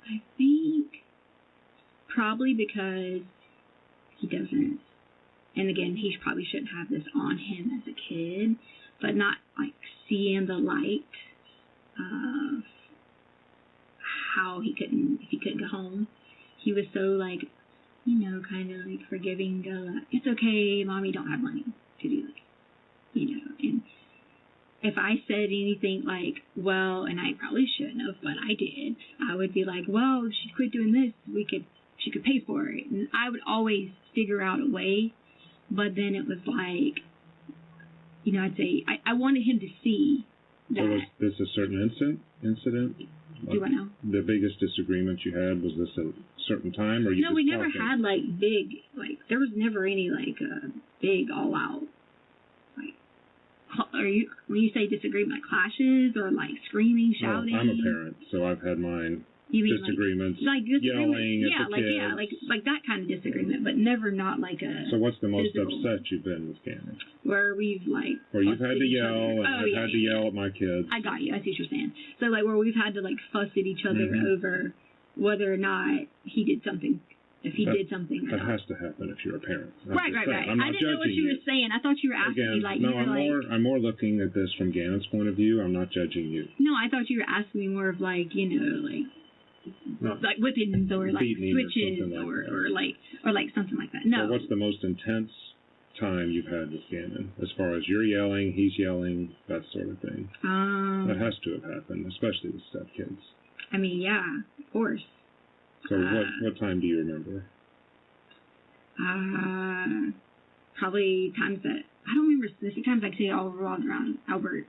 I think probably because he doesn't. And again, he probably shouldn't have this on him as a kid, but not like seeing the light of how if he couldn't go home. He was so like, kind of like forgiving, it's okay, Mommy don't have money to do this, and if I said anything like, well, and I probably shouldn't have, but I did, I would be like, well, if she quit doing this, she could pay for it. And I would always figure out a way. But then it was like, I'd say, I wanted him to see that. So was this a certain incident? Do I know? The biggest disagreement you had, was this a certain time, or you? No, we never had like big, like there was never any like big all out, like, when you say disagreement, like clashes or like screaming, shouting? Well, I'm a parent, so I've had mine. You mean disagreements, like disagreement, yelling at the kids. like that kind of disagreement, but never not like a. So what's the most physical, upset you've been with Gannon? Where we've like. Where you've had to yell, and I've had to yell at my kids. I got you. I see what you're saying. So like where we've had to like fuss at each other over whether or not he did something. If he did something. That has to happen if you're a parent. Right. I'm not I didn't know what you were saying. I thought you were asking me like. No, I'm more looking at this from Gannon's point of view. I'm not judging you. No, I thought you were asking me more of like like whippings or like switches or like something like that. No. So what's the most intense time you've had with Gannon, as far as you're yelling, he's yelling, that sort of thing? That has to have happened, especially with stepkids. I mean, yeah, of course. So what time do you remember? Probably times that I don't remember specific times. I could say all revolved around Albert,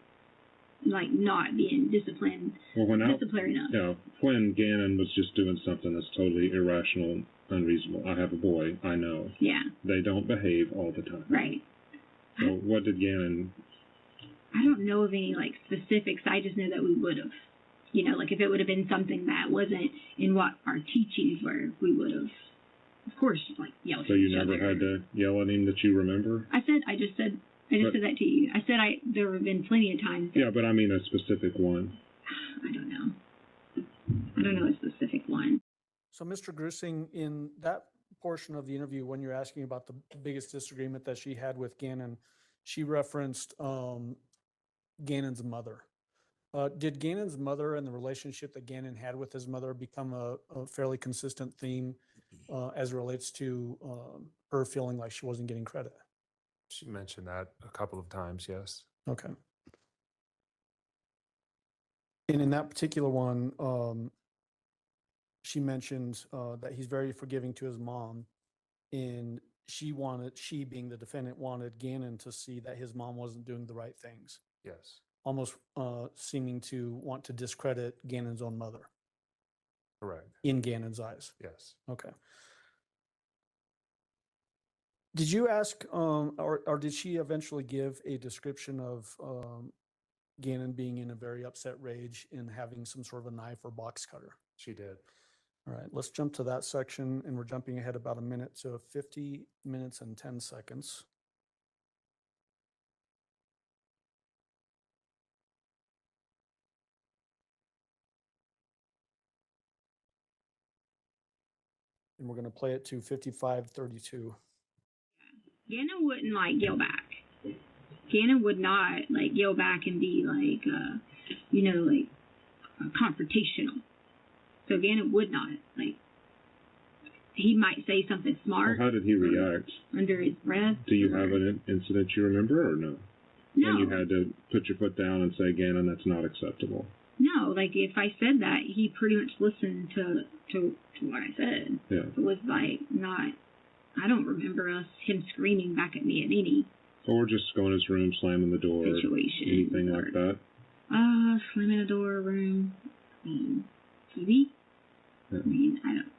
like not being disciplined. Well, disciplinary enough. Yeah, when Gannon was just doing something that's totally irrational, unreasonable. I have a boy, I know. Yeah. They don't behave all the time. Right. So what did Gannon? I don't know of any like specifics. I just know that we would have. Like if it would have been something that wasn't in what our teachings were, we would have, of course, like yelled. So you never had to yell at him that you remember? I just said that to you. I said there have been plenty of times. Yeah, but I mean a specific one. I don't know. I don't know a specific one. So, Mr. Grusing, in that portion of the interview, when you're asking about the biggest disagreement that she had with Gannon, she referenced Gannon's mother. Did Gannon's mother and the relationship that Gannon had with his mother become a fairly consistent theme as it relates to her feeling like she wasn't getting credit? She mentioned that a couple of times, yes. Okay. And in that particular one, she mentioned that he's very forgiving to his mom, and she being the defendant, wanted Gannon to see that his mom wasn't doing the right things, Yes. almost seeming to want to discredit Gannon's own mother Correct. in Gannon's eyes. Yes. Okay. Did you ask, or did she eventually give a description of Gannon being in a very upset rage and having some sort of a knife or box cutter? She did. All right, let's jump to that section, and we're jumping ahead about a minute, so 50 minutes and 10 seconds. And we're going to play it to 55:32. Gannon wouldn't like yell back. Gannon would not like yell back and be like, confrontational. So Gannon would not like. He might say something smart. Well, how did he react? Under his breath. Do you have an incident you remember or no? No. When you had to put your foot down and say, Gannon, that's not acceptable. No, like if I said that, he pretty much listened to what I said. Yeah. It was like not. I don't remember him screaming back at me at any Or just going to his room, slamming the door, situation. anything like that. Slamming a door, room, TV. Yeah. I mean, I don't.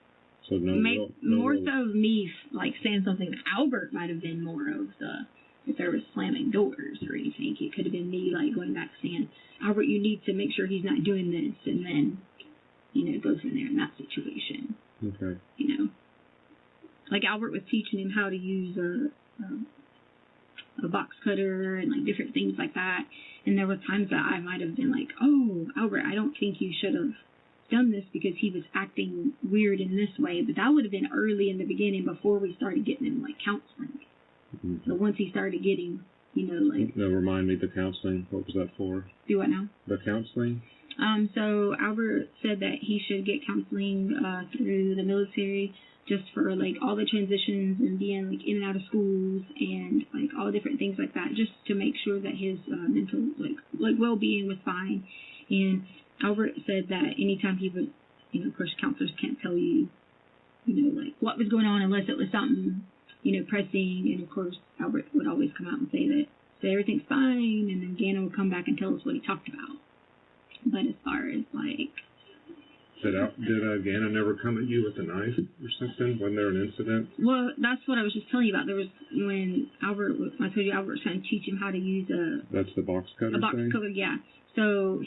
So no, More so me like saying something. Albert might have been more of the if there was slamming doors or anything. It could have been me like going back saying, Albert, you need to make sure he's not doing this, and then go from there in that situation. Okay. Like Albert was teaching him how to use a box cutter and like different things like that. And there were times that I might have been like, oh, Albert, I don't think you should have done this because he was acting weird in this way. But that would have been early in the beginning before we started getting him like counseling. Mm-hmm. So once he started getting, like. Now remind me, the counseling, what was that for? Do what now? The counseling? So Albert said that he should get counseling through the military, just for like all the transitions and being like in and out of schools and like all different things like that, just to make sure that his mental like well-being was fine. And Albert said that anytime he would, of course counselors can't tell you, like what was going on unless it was something, pressing. And of course Albert would always come out and say everything's fine, and then Gannon would come back and tell us what he talked about. But as far as like. Did Gannon ever come at you with a knife or something? Wasn't there an incident? Well, that's what I was just telling you about. There was when I told you Albert was trying to teach him how to use That's the box cutter a box thing? cutter, yeah. So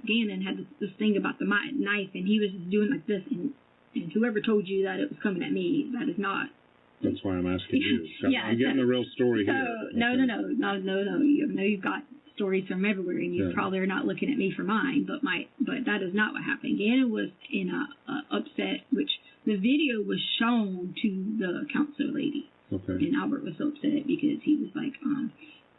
Gannon had this thing about the knife, and he was doing like this, and whoever told you that it was coming at me, that is not. That's why I'm asking you. Yeah, I'm getting the real story here. No. You've got stories from everywhere, and you probably are not looking at me for mine, but that is not what happened. Gannon was in a upset, which the video was shown to the counselor lady. Okay. And Albert was so upset because he was like,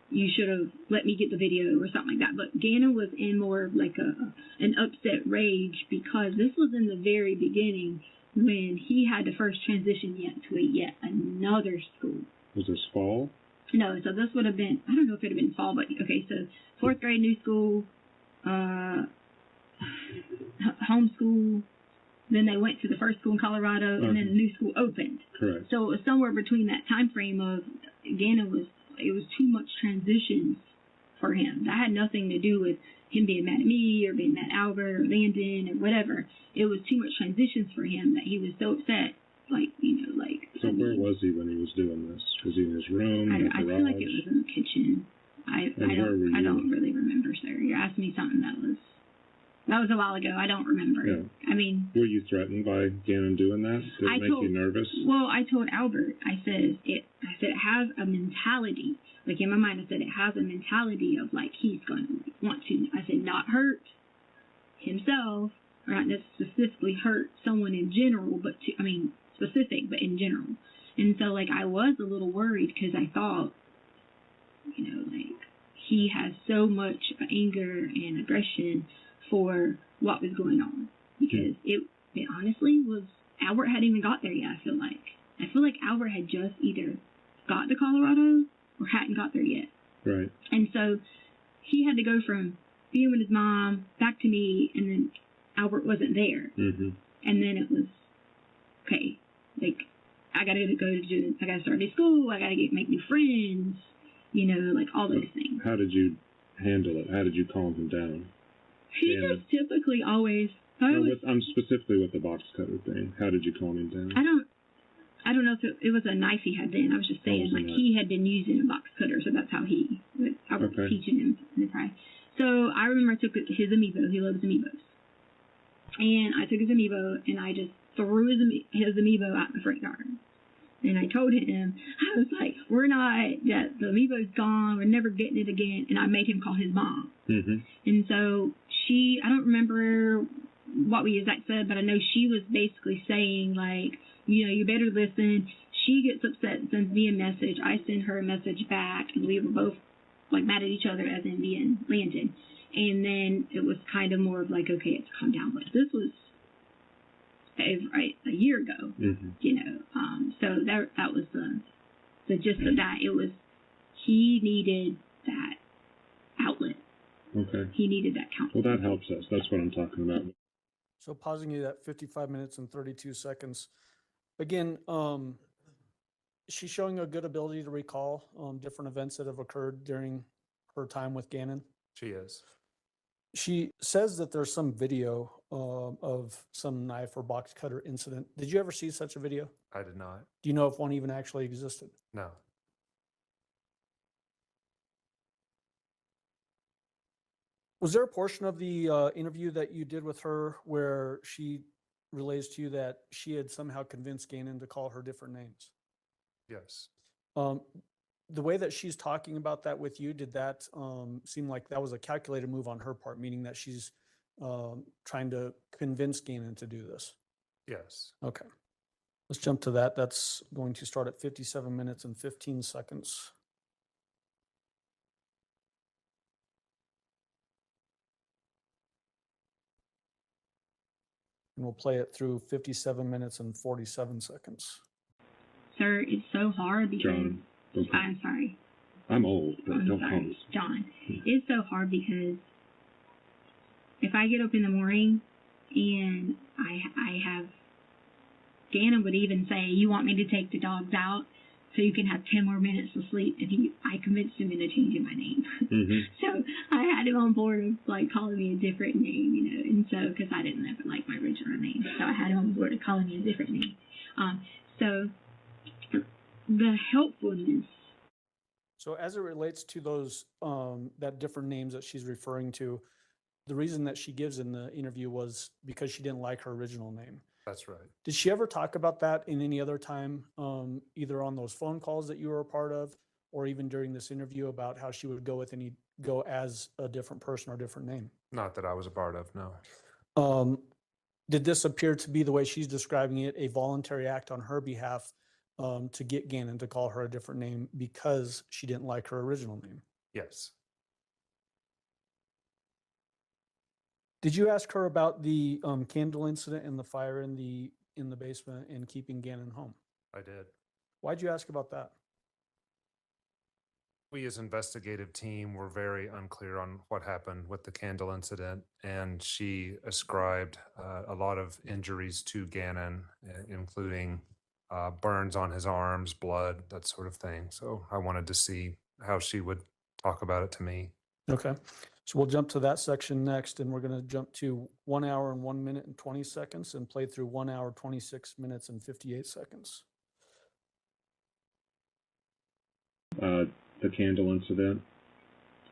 you should have let me get the video or something like that. But Gannon was in more of like an upset rage because this was in the very beginning when he had to first transition to yet another school. Was this fall? No, so this would have been, I don't know if it would have been fall, but okay, so 4th grade, new school, homeschool, then they went to the first school in Colorado, and then the new school opened. Correct. So it was somewhere between that time frame of, Gannon it was too much transitions for him. That had nothing to do with him being mad at me or being mad at Albert or Landon or whatever. It was too much transitions for him that he was so upset. So where was he when he was doing this? Was he in his room? I feel like it was in the kitchen. I don't really remember, sir. You're asking me something that was a while ago. I don't remember. Yeah. I mean, were you threatened by Gannon doing that? Did it make you nervous? Well, I told Albert. I said it has a mentality. Like in my mind, I said it has a mentality of like he's going to want to. I said not hurt himself, or not specifically hurt someone in general, but specific, but in general. And so, like, I was a little worried because I thought, like, he has so much anger and aggression for what was going on. Because it honestly was, Albert hadn't even got there yet, I feel like. I feel like Albert had just either got to Colorado or hadn't got there yet. Right. And so he had to go from being with his mom, back to me, and then Albert wasn't there. Mm-hmm. And then it was, okay, like, I gotta start new school, I gotta make new friends, you know, like all those things. How did you handle it? How did you calm him down? He just typically always, I'm specifically with the box cutter thing. How did you calm him down? I don't know if it was a knife he had then. I was just saying, like, he had been using a box cutter, so that's how I was teaching him in the price. So I remember I took his amiibo. He loves amiibos. And I took his amiibo, and I just threw his amiibo out in the front yard. And I told him, I was like, the amiibo's gone, we're never getting it again. And I made him call his mom. Mm-hmm. And so I don't remember what we exactly said, but I know she was basically saying, like, you know, you better listen. She gets upset and sends me a message. I send her a message back, and we were both, like, mad at each other, as in being Landon. And then it was kind of more of like, okay, it's calmed down. But this was a year ago, mm-hmm. you know. So that was the gist of that. It was, he needed that outlet. Okay. He needed that counseling. Well, that helps us. That's what I'm talking about. So pausing it at 55 minutes and 32 seconds. Again, she's showing a good ability to recall different events that have occurred during her time with Gannon. She is. She says that there's some video of some knife or box cutter incident. Did you ever see such a video? I did not. Do you know if one even actually existed? No. Was there a portion of the interview that you did with her where she relays to you that she had somehow convinced Gannon to call her different names? Yes. The way that she's talking about that with you, did that seem like that was a calculated move on her part, meaning that she's trying to convince Gannon to do this? Yes. Okay. Let's jump to that. That's going to start at 57 minutes and 15 seconds. And we'll play it through 57 minutes and 47 seconds. Sir, it's so hard because... John, I'm sorry. I'm old, but don't call me. John, it's so hard because if I get up in the morning and I have... Gannon would even say, you want me to take the dogs out so you can have 10 more minutes of sleep? And I convinced him into changing my name. Mm-hmm. So I had him on board of, like, calling me a different name, you know. And so, because I didn't ever like my original name. So I had him on board of calling me a different name. So the helpfulness. So as it relates to those, that different names that she's referring to, the reason that she gives in the interview was because she didn't like her original name. That's right. Did she ever talk about that in any other time, either on those phone calls that you were a part of, or even during this interview, about how she would go as a different person or different name? Not that I was a part of, no. Did this appear to be, the way she's describing it, a voluntary act on her behalf to get Gannon to call her a different name because she didn't like her original name? Yes. Did you ask her about the candle incident and the fire in the basement and keeping Gannon home? I did. Why'd you ask about that? We as investigative team were very unclear on what happened with the candle incident, and she ascribed a lot of injuries to Gannon, including burns on his arms, blood, that sort of thing. So I wanted to see how she would talk about it to me. Okay. So we'll jump to that section next, and we're going to jump to 1 hour and 1 minute and 20 seconds and play through 1 hour, 26 minutes and 58 seconds. The candle incident.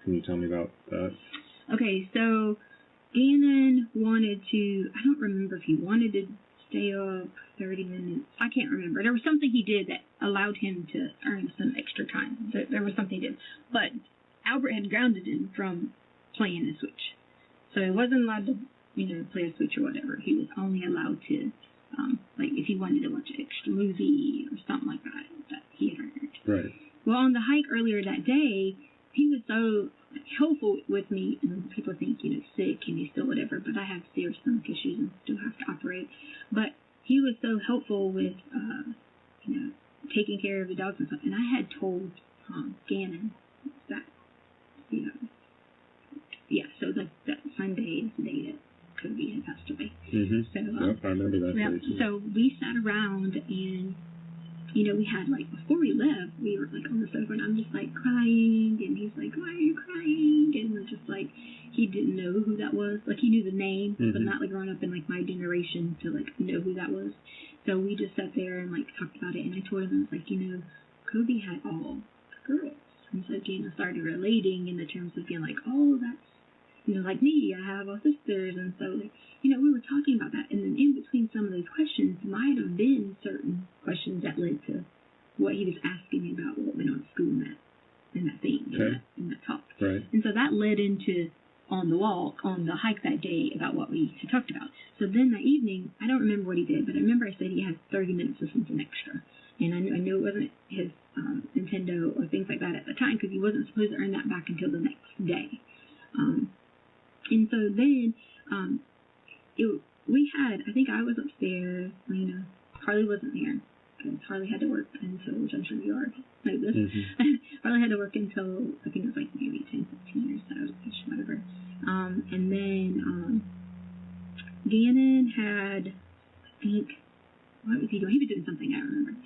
Can you tell me about that? Okay, so Gannon wanted to, I don't remember if he wanted to stay up 30 minutes. I can't remember. There was something he did that allowed him to earn some extra time. There was something he did. But Albert had grounded him from playing the Switch. So he wasn't allowed to, play a Switch or whatever. He was only allowed to, like, if he wanted to watch an extra movie or something like that he had earned. Right. Well, on the hike earlier that day, he was so helpful with me, and people think, sick and he's still whatever, but I have serious stomach issues and still have to operate. But he was so helpful with, taking care of the dogs and stuff. And I had told Gannon that, so that Sunday is the day that Kobe had passed away. Mm-hmm. So, Yep, I remember that day too. so we sat around and, we had, like, before we left, we were, like, on the sofa, and I'm just, like, crying, and he's like, why are you crying? And we're just, like, he didn't know who that was. Like, he knew the name, but not, like, growing up in, like, my generation to, like, know who that was. So we just sat there and, like, talked about it, and I told him, I was like, Kobe had all girls. And so, I started relating in the terms of being like, oh, that's, like me, I have all sisters, and so, like, we were talking about that, and then in between some of those questions might have been certain questions that led to what he was asking me about what went on at school in that thing, in that talk. Right. And so that led into on the hike that day about what we had talked about. So then that evening, I don't remember what he did, but I remember I said he had 30 minutes of something extra. And I knew it wasn't his Nintendo or things like that at the time, because he wasn't supposed to earn that back until the next day. And so then we had, I think I was upstairs, Harley wasn't there, because Harley had to work until, which I'm sure you already know this, Harley had to work until, I think it was like maybe 10, 15 or so, whatever. And then Gannon had, I think, what was he doing? He was doing something, I don't remember.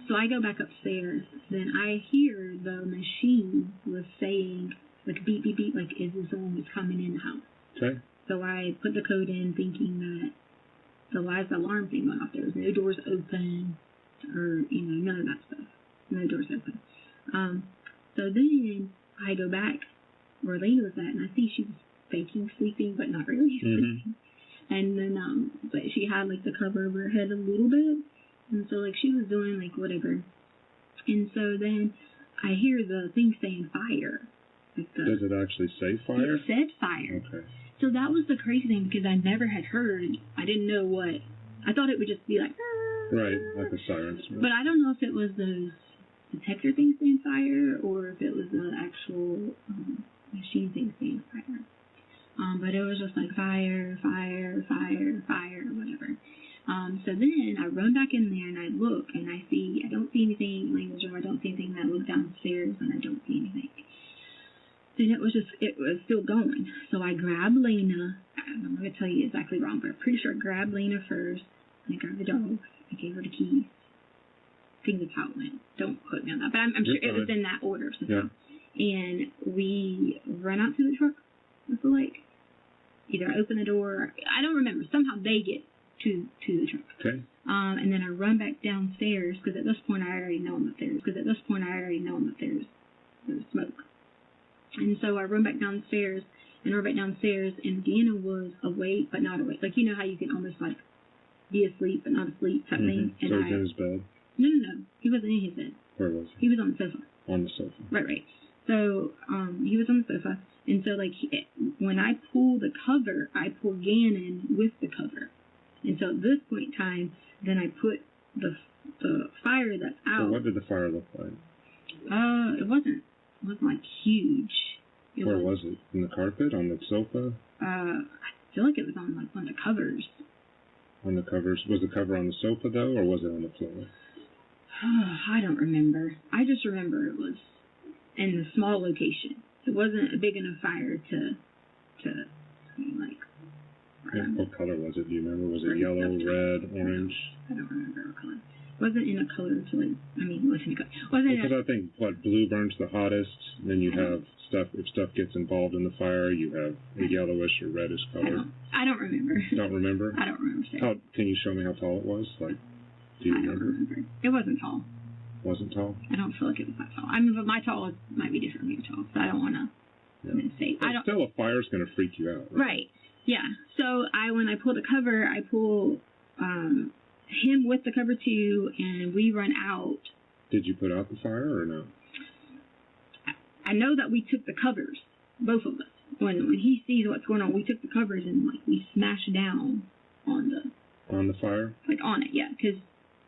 So I go back upstairs, then I hear the machine was saying, like, beep, beep, beep, like, is this someone was coming in the house? Okay. So I put the code in thinking that the alarm thing went off. There was no doors open, or, none of that stuff. No doors open. So then I go back where Lena was at, and I see she was faking sleeping, but not really sleeping. And then, but she had, like, the cover over her head a little bit, and so, like, she was doing, like, whatever. And so then I hear the thing saying fire. Like, does it actually say fire? It said fire. Okay. So that was the crazy thing, because I never had heard, I didn't know what, I thought it would just be like, right, like a siren. But I don't know if it was those detector things saying fire, or if it was the actual machine thing saying fire. But it was just like fire, fire, fire, fire, whatever. So then I run back in there and I look and I don't see anything in Lena's room, I don't see anything, and I look downstairs and I don't see anything. Then it was still going. So I grabbed Lena. I'm going to tell you exactly wrong, but I'm pretty sure I grabbed Lena first. And I grabbed the dog. I gave her the keys. I think that's how it went. Don't quote me on that. But I'm sure it was in that order somehow. Yeah. And we run out to the truck with the lake. Either I open the door. I don't remember. Somehow they get to the truck. Okay. And then I run back downstairs, because at this point I already know that there's smoke. And so I run back downstairs, and Deanna was awake, but not awake. Like, how you can almost, like, be asleep, but not asleep type thing. And so he was in his bed? No. He wasn't in his bed. Where was he? He was on the sofa. On the sofa. Right. So, he was on the sofa, and so, like, when I pull the cover, I pull Gannon with the cover. And so at this point in time, then I put the fire that's out. So what did the fire look like? It wasn't like huge. Where was it? In the carpet? On the sofa? I feel like it was on, like, one of the covers. On the covers? Was the cover on the sofa, though, or was it on the floor? I don't remember. I just remember it was in a small location. It wasn't a big enough fire to like... What color was it? Do you remember? Was it yellow, red, orange? I don't remember what color. It wasn't in a color to, like, it wasn't a color. Because I think, blue burns the hottest, then you have stuff, if stuff gets involved in the fire, you have a yellowish or reddish color. I don't remember. Don't remember? I don't remember. Can you show me how tall it was? Like, do you remember? I don't remember. It wasn't tall. Wasn't tall? I don't feel like it was that tall. But my tall might be different from your tall, so I don't want to say. But still, a fire's going to freak you out. Right. Yeah. So when I pull the cover, I pull him with the cover too, and we run out. Did you put out the fire or no? I know that we took the covers, both of us. When he sees what's going on, we took the covers and, like, we smashed down on the fire. Like, on it, yeah. Because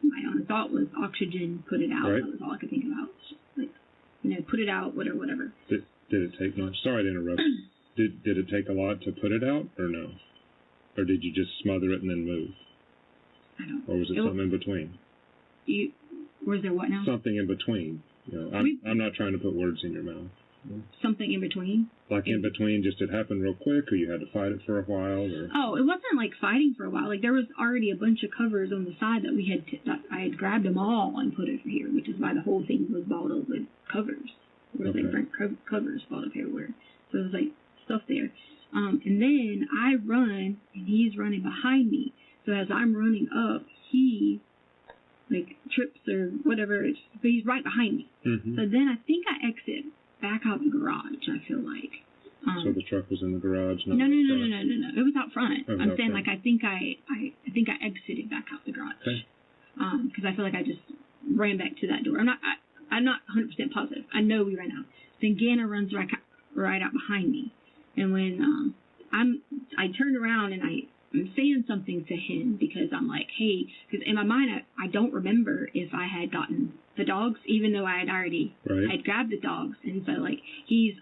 my only thought was oxygen, put it out. Right. That was all I could think about. Like, put it out, whatever. Did it take much? Sorry to interrupt. Did it take a lot to put it out, or no? Or did you just smother it and then move? I don't know. Or was it something in between? Was there what now? Something in between. I'm not trying to put words in your mouth. something in between. Like in between, just it happened real quick, or you had to fight it for a while, or? Oh, it wasn't like fighting for a while. Like there was already a bunch of covers on the side that that I had grabbed them all and put over here, which is why the whole thing was bottled with covers. There was like different covers bottled everywhere. So it was like stuff there. And then I run, and he's running behind me. So as I'm running up, he like trips or whatever, but he's right behind me. Mm-hmm. So then I think I exit back out the garage, I feel like. So the truck was in the garage? No. It was out front. Oh, I'm saying front. like I think I exited back out the garage. Okay. Because I feel like I just ran back to that door. I'm not 100% positive. I know we ran out. Then Gannon runs right out behind me, and when I turned around and I'm saying something to him because I'm like, hey, because in my mind I don't remember if I had gotten the dogs, even though I had already I'd grabbed the dogs, and so like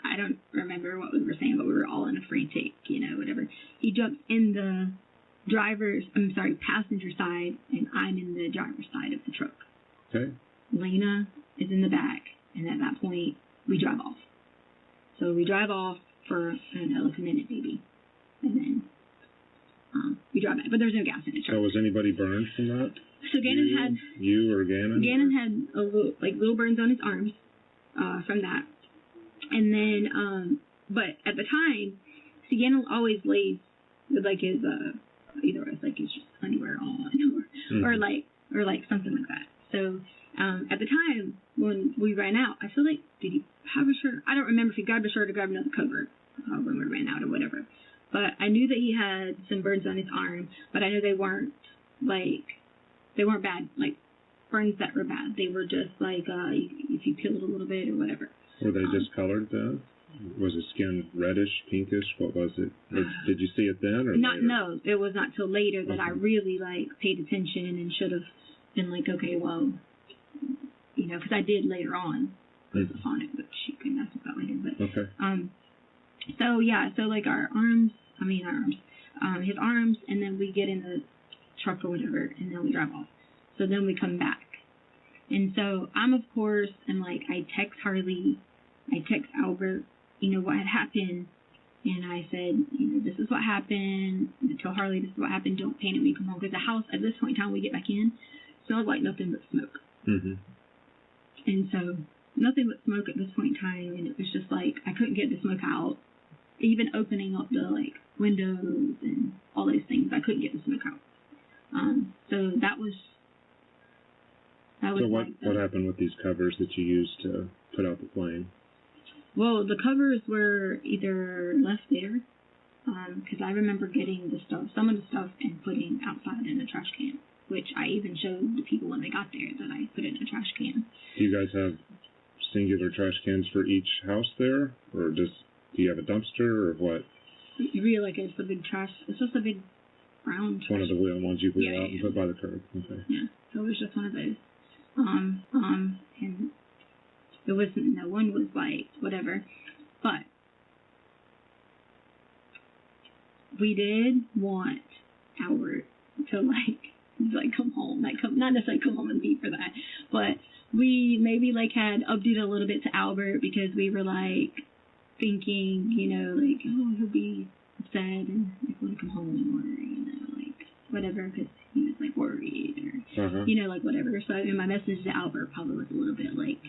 I don't remember what we were saying, but we were all in a frantic, whatever. He jumps in the passenger side, and I'm in the driver's side of the truck. Okay. Lena is in the back, and at that point we drive off. So we drive off for like a minute maybe, and then we drive back, but there's no gas in the truck. So was anybody burned from that? So Gannon had you or Gannon? Gannon had little burns on his arms from that, and then but at the time, see, Gannon always lays with like his either it's like his just underwear on or like something like that. So at the time when we ran out, I feel like did he have a shirt? I don't remember if he grabbed a shirt or grabbed another cover when we ran out or whatever. But I knew that he had some burns on his arm, but I knew they weren't bad, like burns that were bad. They were just like if you peeled a little bit or whatever. Were they discolored then? Was his skin reddish, pinkish? What was it? Or did you see it then? Or No, it was not till later that I really like paid attention and should have been like, okay, well, because I did later on on it, but she can ask about later. But okay. So like his arms, and then we get in the truck or whatever, and then we drive off. So then we come back, and so I'm of course, and like I text Harley, I text Albert, what had happened, and I said, this is what happened. I tell Harley this is what happened. Don't panic when you come home, because the house at this point in time we get back in smells like nothing but smoke. Mm-hmm. And so nothing but smoke at this point in time, and it was just like I couldn't get the smoke out. Even opening up the like windows and all those things, I couldn't get the smoke out. So that was. So what happened with these covers that you used to put out the flame? Well, the covers were either left there, because I remember getting some of the stuff, and putting outside in a trash can, which I even showed the people when they got there that I put in a trash can. Do you guys have singular trash cans for each house there, or do you have a dumpster, or what? Really, like it's a big trash. It's just a big brown trash. One of the ones you wheel out and put by the curb. Okay. Yeah, so it was just one of those. And it wasn't. No one was like whatever, but we did want Albert to like come home, not necessarily come home and be for that, but we maybe like had updated a little bit to Albert, because we were like thinking, like, oh, he'll be upset and like want to come home, or like whatever, because he was like worried, or like whatever. So in my message to Albert probably was a little bit like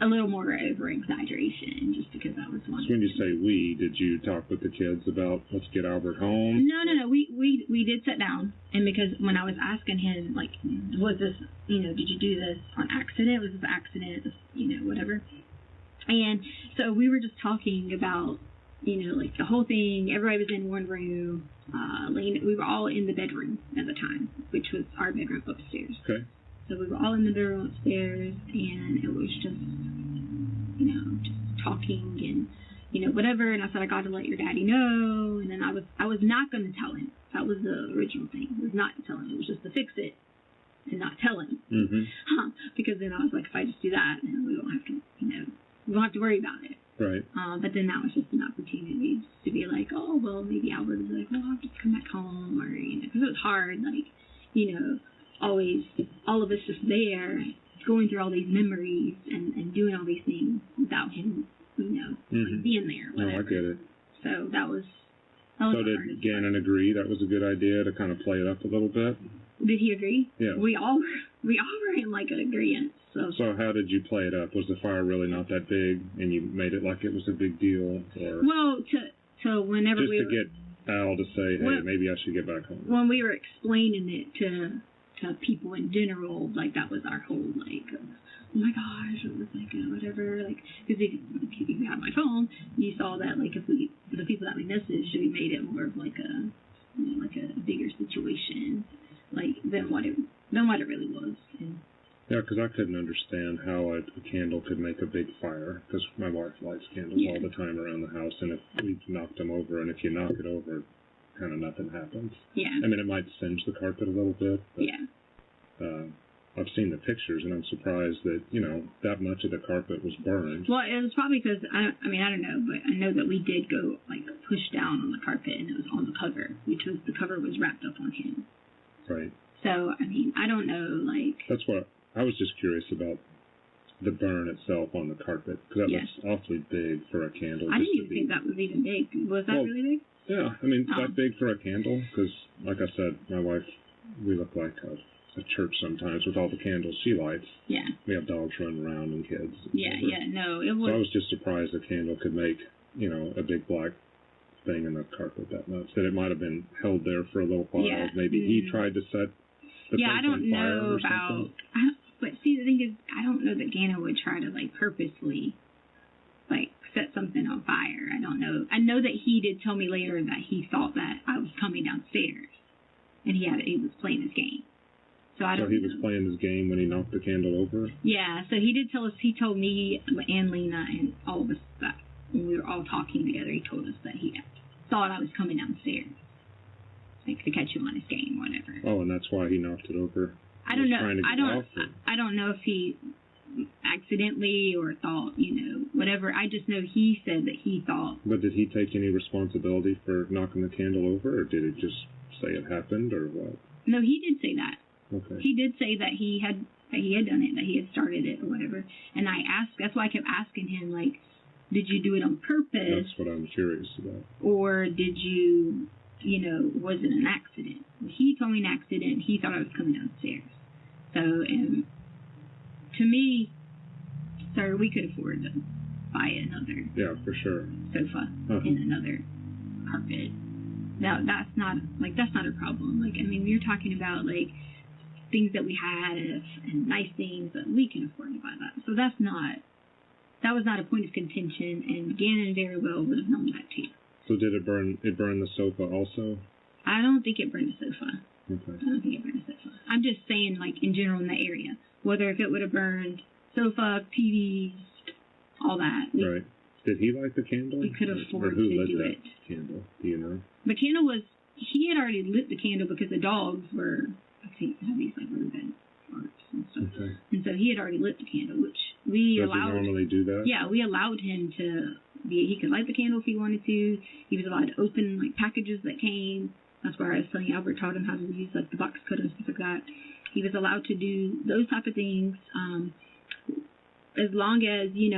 a little more over exaggeration, just because I was one. So when you say we, did you talk with the kids about let's get Albert home? No. We did sit down, and because when I was asking him, like, was this, did you do this on accident? Was this an accident? Whatever. And so we were just talking about, like the whole thing. Everybody was in one room. We were all in the bedroom at the time, which was our bedroom upstairs. Okay. So we were all in the bedroom upstairs, and it was just, just talking and, whatever. And I said, I got to let your daddy know. And then I was not going to tell him. That was the original thing. It was not to tell him. It was just to fix it and not tell him. Mm-hmm. Because then I was like, if I just do that, then we don't have to, we don't have to worry about it. Right. But then that was just an opportunity to be like, oh, well, maybe Albert would be like, well, I'll just come back home, or, because it was hard, like, always, all of us just there, going through all these memories and doing all these things without him, like being there. No, I Whatever. get it. So that was So the did hardest Gannon agree that was a good idea to kind of play it up a little bit? part. Did he agree? Yeah. We all were in like an agreement. So how did you play it up? Was the fire really not that big, and you made it like it was a big deal, or well, so whenever just we to were, get Al to say, hey, Well- maybe I should get back home? when we were explaining it to people in general, like that was our whole like, oh my gosh, it was like whatever, like because if you had my phone, you saw that like if the people that we messaged, we made it more of like a like a bigger situation, like than what it really was. And, Yeah, because I couldn't understand how a candle could make a big fire, because my wife lights candles Yeah. all the time around the house, and if we knocked them over, and if you knock it over, kind of nothing happens. yeah, I mean, it might singe the carpet a little bit, but yeah. I've seen the pictures, and I'm surprised that, that much of the carpet was burned. Well, it was probably because I don't know, but I know that we did go like push down on the carpet, and it was on the cover, which was the cover was wrapped up on him. Right. So I mean, I don't know, like. That's what I was just curious about, the burn itself on the carpet, because that Yes. looks awfully big for a candle. I just didn't to even be- think that was even big. Was that Well, really big? Yeah, I mean, Oh. that big for a candle, because, like I said, my wife, we look like a church sometimes with all the candles she lights. Yeah. We have dogs running around and kids. and Yeah, whatever. yeah. No, it So I was. was just surprised a candle could make, a big black thing in the carpet that much. That it might have been held there for a little while. Yeah. Maybe he Mm. tried to set the Yeah, place I don't on fire know or about. something. But see, the thing is, I don't know that Gannon would try to like purposely, like set something on fire. I don't know. I know that he did tell me later that he thought that I was coming downstairs, and he was playing his game. So I So don't. he know. was playing his game when he knocked the candle over? Yeah, so he did tell us, he told me and Lena and all of us that when we were all talking together, he told us that he thought I was coming downstairs, like to catch him on his game or whatever. Oh, and that's why he knocked it over? I He don't was know. trying to I get don't. off it. I don't know if he accidentally or thought, whatever. I just know he said that he thought. But did he take any responsibility for knocking the candle over, or did he just say it happened, or what? No, he did say that. Okay. He did say that he had done it, that he had started it or whatever. And I asked. That's why I kept asking him, like, did you do it on purpose? That's what I'm curious about. Or did you, was it an accident? He told me an accident. He thought I was coming downstairs. So, to me, sir, we could afford to buy another Yeah, for sure. sofa Uh-huh. and another carpet. Now, that's not a problem. Like, I mean, we're talking about, like, things that we had and nice things, but we can afford to buy that. So that was not a point of contention, and Gannon very well would have known that too. So did it burn the sofa also? I don't think it burned the sofa. Okay. I don't think it burned the sofa. I'm just saying, like, in general in the area. Whether if it would have burned sofa, TVs, all that. Right. Did he light the candle? We could Or afford who to lit do that it. candle? Do you know? The candle he had already lit the candle because the dogs were, I think, have these, like, really bad farts and stuff. Okay. And so he had already lit the candle, which we Does he allowed. normally do that? Yeah, we allowed him to he could light the candle if he wanted to. He was allowed to open, like, packages that came. That's where I was telling Albert taught him how to use, like, the box cutter and stuff like that. He was allowed to do those type of things, as long as, he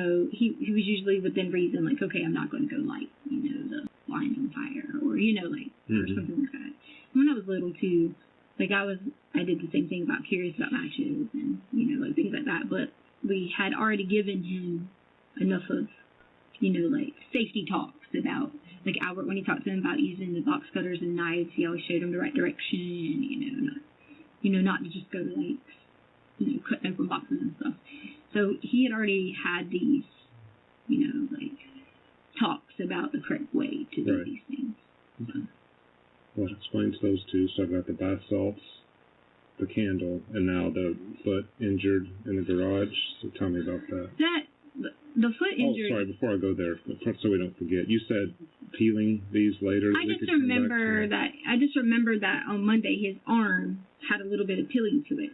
was usually within reason, like, okay, I'm not going to go light, the lines on fire, or, or something like that. When I was little, too, like, I did the same thing about curious about matches and, like, things like that, but we had already given him enough of, like, safety talks about, like, Albert, when he talked to him about using the box cutters and knives, he always showed him the right direction, not to just go, like, cutting open boxes and stuff. So he had already had these, like, talks about the correct way to do Right. these things. So. Well, it explains those two. So I've got the bath salts, the candle, and now the foot injured in the garage. So tell me about that. The foot injury. Oh, sorry, before I go there, so we don't forget, you said peeling these later. I just remember that on Monday his arm had a little bit of peeling to it.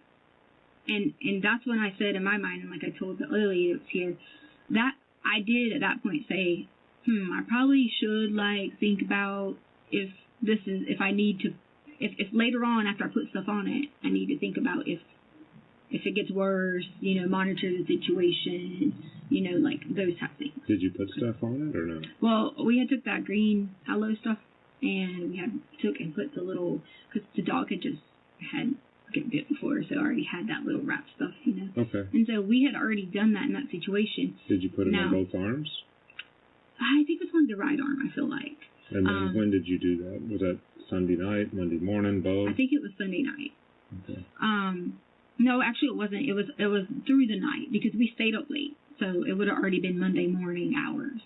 And that's when I said in my mind, and like I told the other lady that was here, that I did at that point say, I probably should, like, think about if I need to, if later on after I put stuff on it, I need to think about if if it gets worse, monitor the situation, like those type of things. Did you put stuff on it or no? Well, we had took that green aloe stuff, and we had took and put the little, because the dog had just had get bit before, so I already had that little wrap stuff, Okay. And so we had already done that in that situation. Did you put it on both arms? I think it was on the right arm, I feel like. And then when did you do that? Was that Sunday night, Monday morning, both? I think it was Sunday night. Okay. No, actually it wasn't. It was through the night because we stayed up late, so it would have already been Monday morning hours,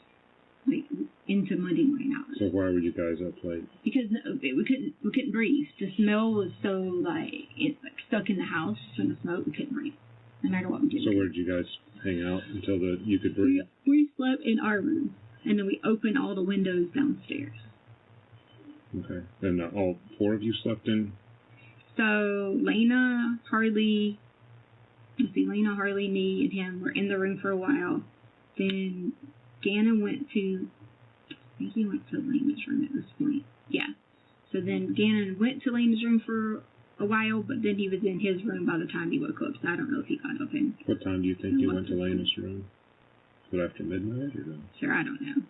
like into Monday morning hours. So why were you guys up late? Because we couldn't breathe. The smell was so it's stuck in the house from the smoke. We couldn't breathe, no matter what we did. So where did you guys hang out until you could breathe? We slept in our room, and then we opened all the windows downstairs. Okay. And all four of you slept in? So Lena, Harley, me, and him were in the room for a while. Then Gannon went to, I think he went to Lena's room at this point. Yeah. So then Gannon went to Lena's room for a while, but then he was in his room by the time he woke up, so I don't know if he got up in. What time do you think you went to Lena's room? Was it after midnight or no? Sure, I don't know.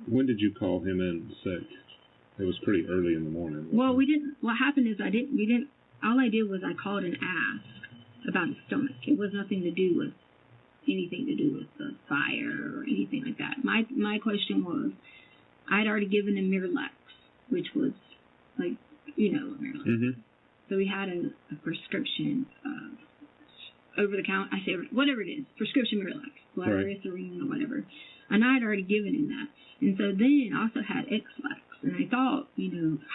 When did you call him in sick? It was pretty early in the morning. Well, we didn't. What happened is we didn't. All I did was I called and asked about his stomach. It was nothing to do with anything to do with the fire or anything like that. My question was, I'd already given him Miralax, which was like, Miralax. Mm-hmm. So we had a prescription over the counter. I say whatever it is, prescription Miralax, whatever it's or whatever. And I'd already given him that. And so then I also had X-Lax. And I thought,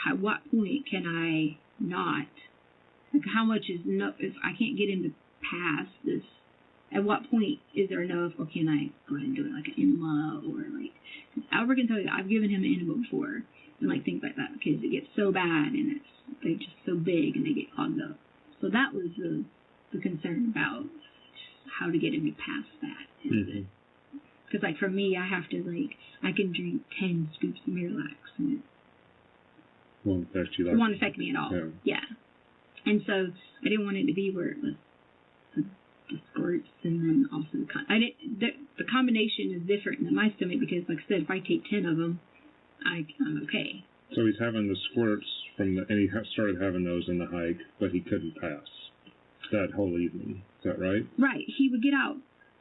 at what point can I not? Like, how much is enough? If I can't get him to pass this, at what point is there enough, or can I go ahead and do it like an enema, or like, Albert can tell you, I've given him an enema before, and like things like that, because it gets so bad, and they're just so big, and they get clogged up. So that was the concern about how to get him to pass that. Mm-hmm. Because, like, for me, I have to, I can drink 10 scoops of Miralax, and it won't affect you. Won't affect me at all. Yeah. And so I didn't want it to be where it was the squirts and then also the combination is different in my stomach because, like I said, if I take 10 of them, I'm okay. So he's having the squirts and he started having those in the hike, but he couldn't pass that whole evening. Is that right? Right. He would get out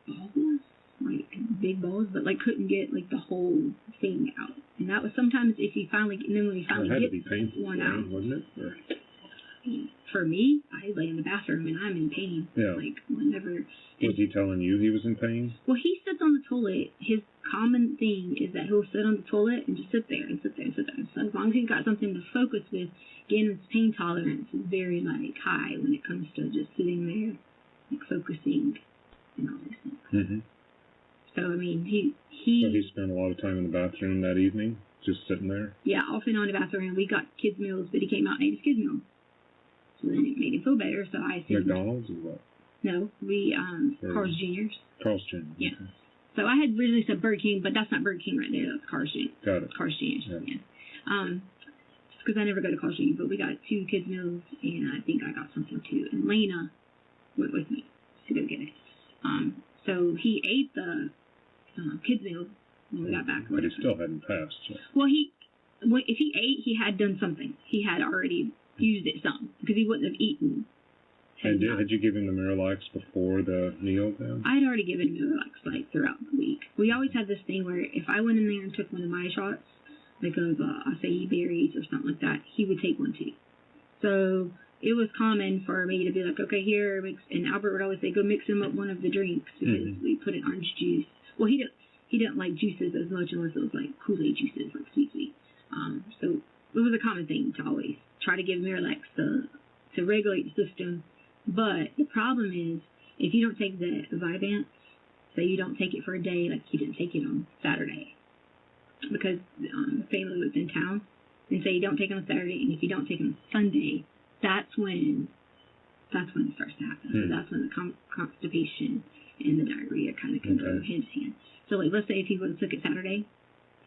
balls, like big balls, but couldn't get the whole thing out. And that was sometimes when he finally it had to be painful one out, wasn't it? Or? For me, I lay in the bathroom and I'm in pain. Yeah. Whenever. Was he telling you he was in pain? Well, he sits on the toilet. His common thing is that he'll sit on the toilet and just sit there and sit there and sit there. So as long as he's got something to focus with, Gannon's pain tolerance is very high when it comes to just sitting there, focusing and all these things. Mm-hmm. So I mean, So he spent a lot of time in the bathroom that evening, just sitting there. Yeah, off and on in the bathroom. We got kids meals, but he came out and ate his kids meal. So then it made him feel better. So I said, McDonald's or what? No, we Carl's Jr.'s. Carl's Jr. Yeah. Okay. So I had originally said Burger King, but that's not Burger King right there. That's Carl's Jr. Got it. Carl's Jr.'s. Yeah. Because I never go to Carl's Jr., but we got 2 kids meals, and I think I got something too. And Lena went with me to go get it. So he ate the kids meal when we got back. But he still hadn't passed. So. Well, if he ate, he had done something. He had already used it some because he wouldn't have eaten. And had you given the Miralax before the meal then? I'd already given him Miralax throughout the week. We always had this thing where if I went in there and took one of my shots, of acai berries or something like that, he would take one too. So it was common for me to be like, okay, here, mix, and Albert would always say, go mix him up one of the drinks because we put in orange juice. Well, he didn't like juices as much unless it was Kool-Aid juices, sweet. So it was a common thing to always try to give Miralax to regulate the system. But the problem is, if you don't take the Vyvanse, say you don't take it for a day, like he didn't take it on Saturday, because family was in town, and say you don't take it on Saturday, and if you don't take it on Sunday, that's when it starts to happen. So that's when the constipation and the diarrhea kind of can go hand in hand. So let's say if he would have took it Saturday,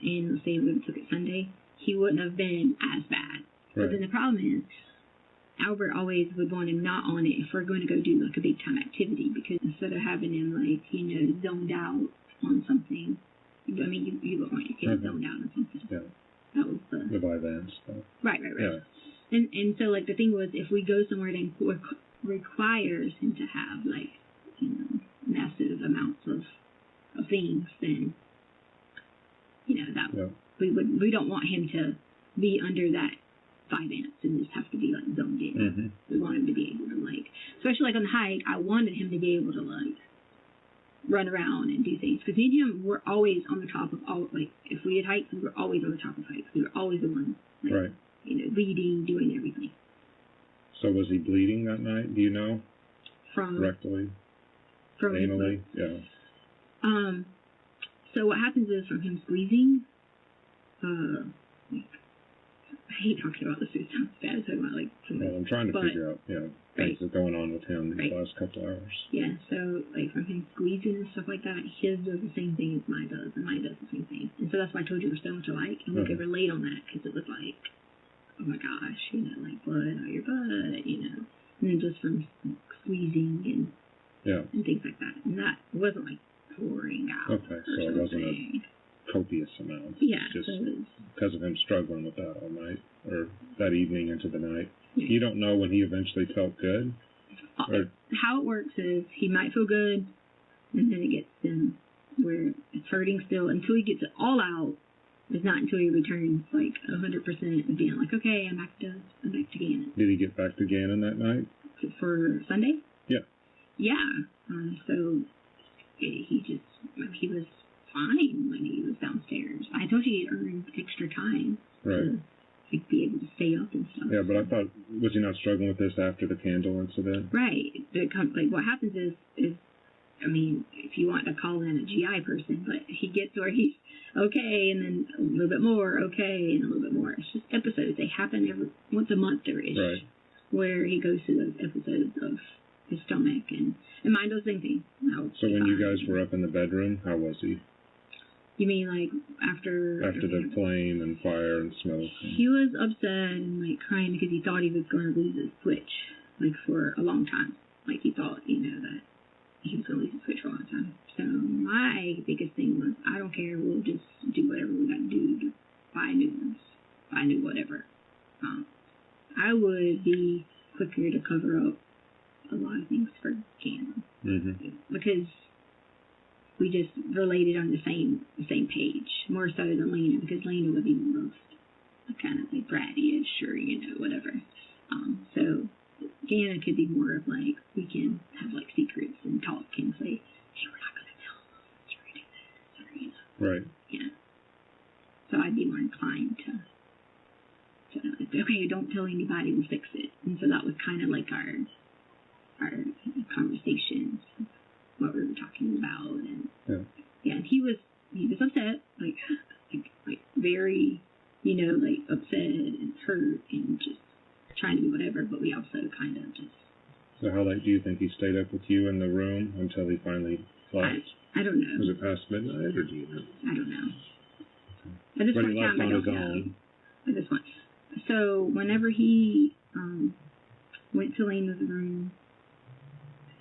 and let's say he would have took it Sunday, he wouldn't have been as bad. Right. But then the problem is, Albert always would want him not on it if we're going to go do like a big time activity, because instead of having him like, you know, zoned out on something, I mean, you would want your kid zoned out on something. Yeah. That was the Vivance stuff. Right. Yeah. And so like the thing was, if we go somewhere that requires him to have like, you know, massive amounts of things, then, you know, that we don't want him to be under that Vivance and just have to be like zoned in. Mm-hmm. We want him to be able to like, especially like on the hike, I wanted him to be able to like run around and do things, because me and him were always on the top of all, like if we had hikes, we were always on the top of hikes. We were always the ones, like, Right. you know, leading, doing everything. So was he bleeding that night? Do you know? From Rectally? from Anally? Yeah. So what happens is, from him squeezing, like, I hate talking about this. It sounds bad talking about like. Well, I'm trying to figure out, things that are going on with him these last couple hours. Yeah, so like from him squeezing and stuff like that, his does the same thing as mine does, and mine does the same thing. And so that's why I told you we're so much alike, and we could relate on that, because it was like, oh my gosh, you know, like blood out your butt, you know, and then just from squeezing and things like that, and that wasn't like pouring out. Okay, so it wasn't a copious amount. Yeah, just so it was, because of him struggling with that all night, or that evening into the night. Yeah. You don't know when he eventually felt good? Or, how it works is he might feel good, and then it gets him where it's hurting still until he gets it all out. It's not until he returns like 100% of being like, okay, I'm back to Gannon. did he get back to Gannon that night? For Sunday? Yeah. Yeah. So he was fine when he was downstairs. I told you he earned extra time to like, be able to stay up and stuff. Yeah, but I thought, was he not struggling with this after the candle incident? Right. Like what happens is, I mean, if you want to call in a GI person, but he gets where he's okay, and then a little bit more okay, and a little bit more. It's just episodes. They happen once a month or ish, where he goes through those episodes of his stomach, and mine does the same thing. So when you guys were up in the bedroom, how was he? You mean like after the flame and fire and smoke? He was upset and like crying because he thought he was going to lose his switch, like for a long time. Like he thought, you know, that he was going to lose his switch for a long time. So my biggest thing was, I don't care, we'll just do whatever we got to do to buy new ones, buy new whatever. I would be quicker to cover up a lot of things for Gannon, because we just related on the same page, more so than Lena, because Lena would be the most kind of like bratty-ish or, you know, whatever. So Gannon could be more of like, we can have like secrets and talk and say, hey, we're not going to tell them that you're doing this, or, you know. Right. Yeah. So I'd be more inclined to okay, don't tell anybody, we'll fix it. And so that was kind of like our conversations, what we were talking about, and and he was upset, like very, you know, like upset and hurt and just trying to be whatever, but we also kind of just. So how late do you think he stayed up with you in the room until he finally left? I don't know. Was it past midnight, or do you know? I don't know. At this but point he in left time, on I his don't know. own. At this point. So whenever he went to Lena's room,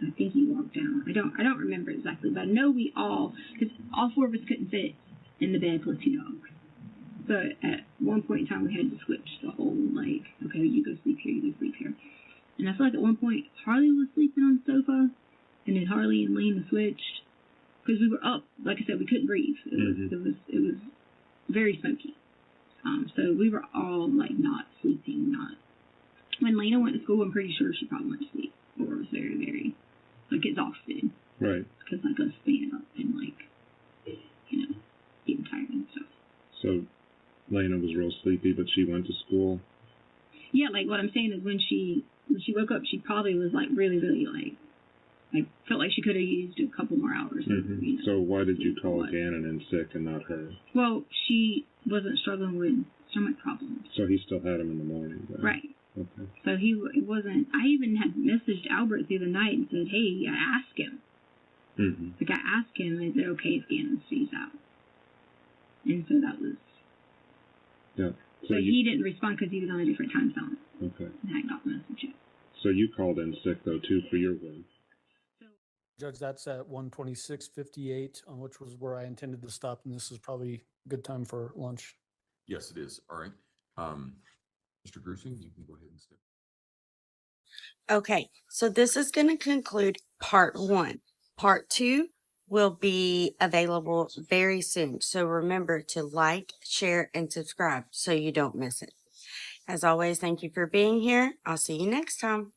I think he walked down. I don't remember exactly, but I know because all four of us couldn't fit in the bed plus two dogs. So at one point in time, we had to switch the whole, like, okay, you go sleep here, you go sleep here. And I feel like at one point, Harley was sleeping on the sofa, and then Harley and Lena switched, because we were up. Like I said, we couldn't breathe. It was very smoky. So we were all like not sleeping. When Lena went to school, I'm pretty sure she probably went to sleep, or was very, very like exhausted. Right. Because like us staying up and like, you know, getting tired and stuff. So Lena was real sleepy, but she went to school. Yeah, like what I'm saying is when she woke up, she probably was like really, really like felt like she could have used a couple more hours. You know, so why did you call Gannon in sick and not her? Well, she wasn't struggling with stomach problems. So he still had him in the morning, then? Right. Okay. So it wasn't. I even had messaged Albert through the night and said, "Hey, I asked him." Like I asked him, "Is it okay if Gannon stays out?" And so that was. Yeah. So But you, he didn't respond because he was on a different time zone. okay. And I got the message. So you called in sick though too for your work. Judge, that's at 1:26:58, which was where I intended to stop, and this is probably a good time for lunch. Yes, it is. All right. Mr. Grusing, you can go ahead and step. Okay, so this is going to conclude part 1. Part 2 will be available very soon. So remember to like, share, and subscribe so you don't miss it. As always, thank you for being here. I'll see you next time.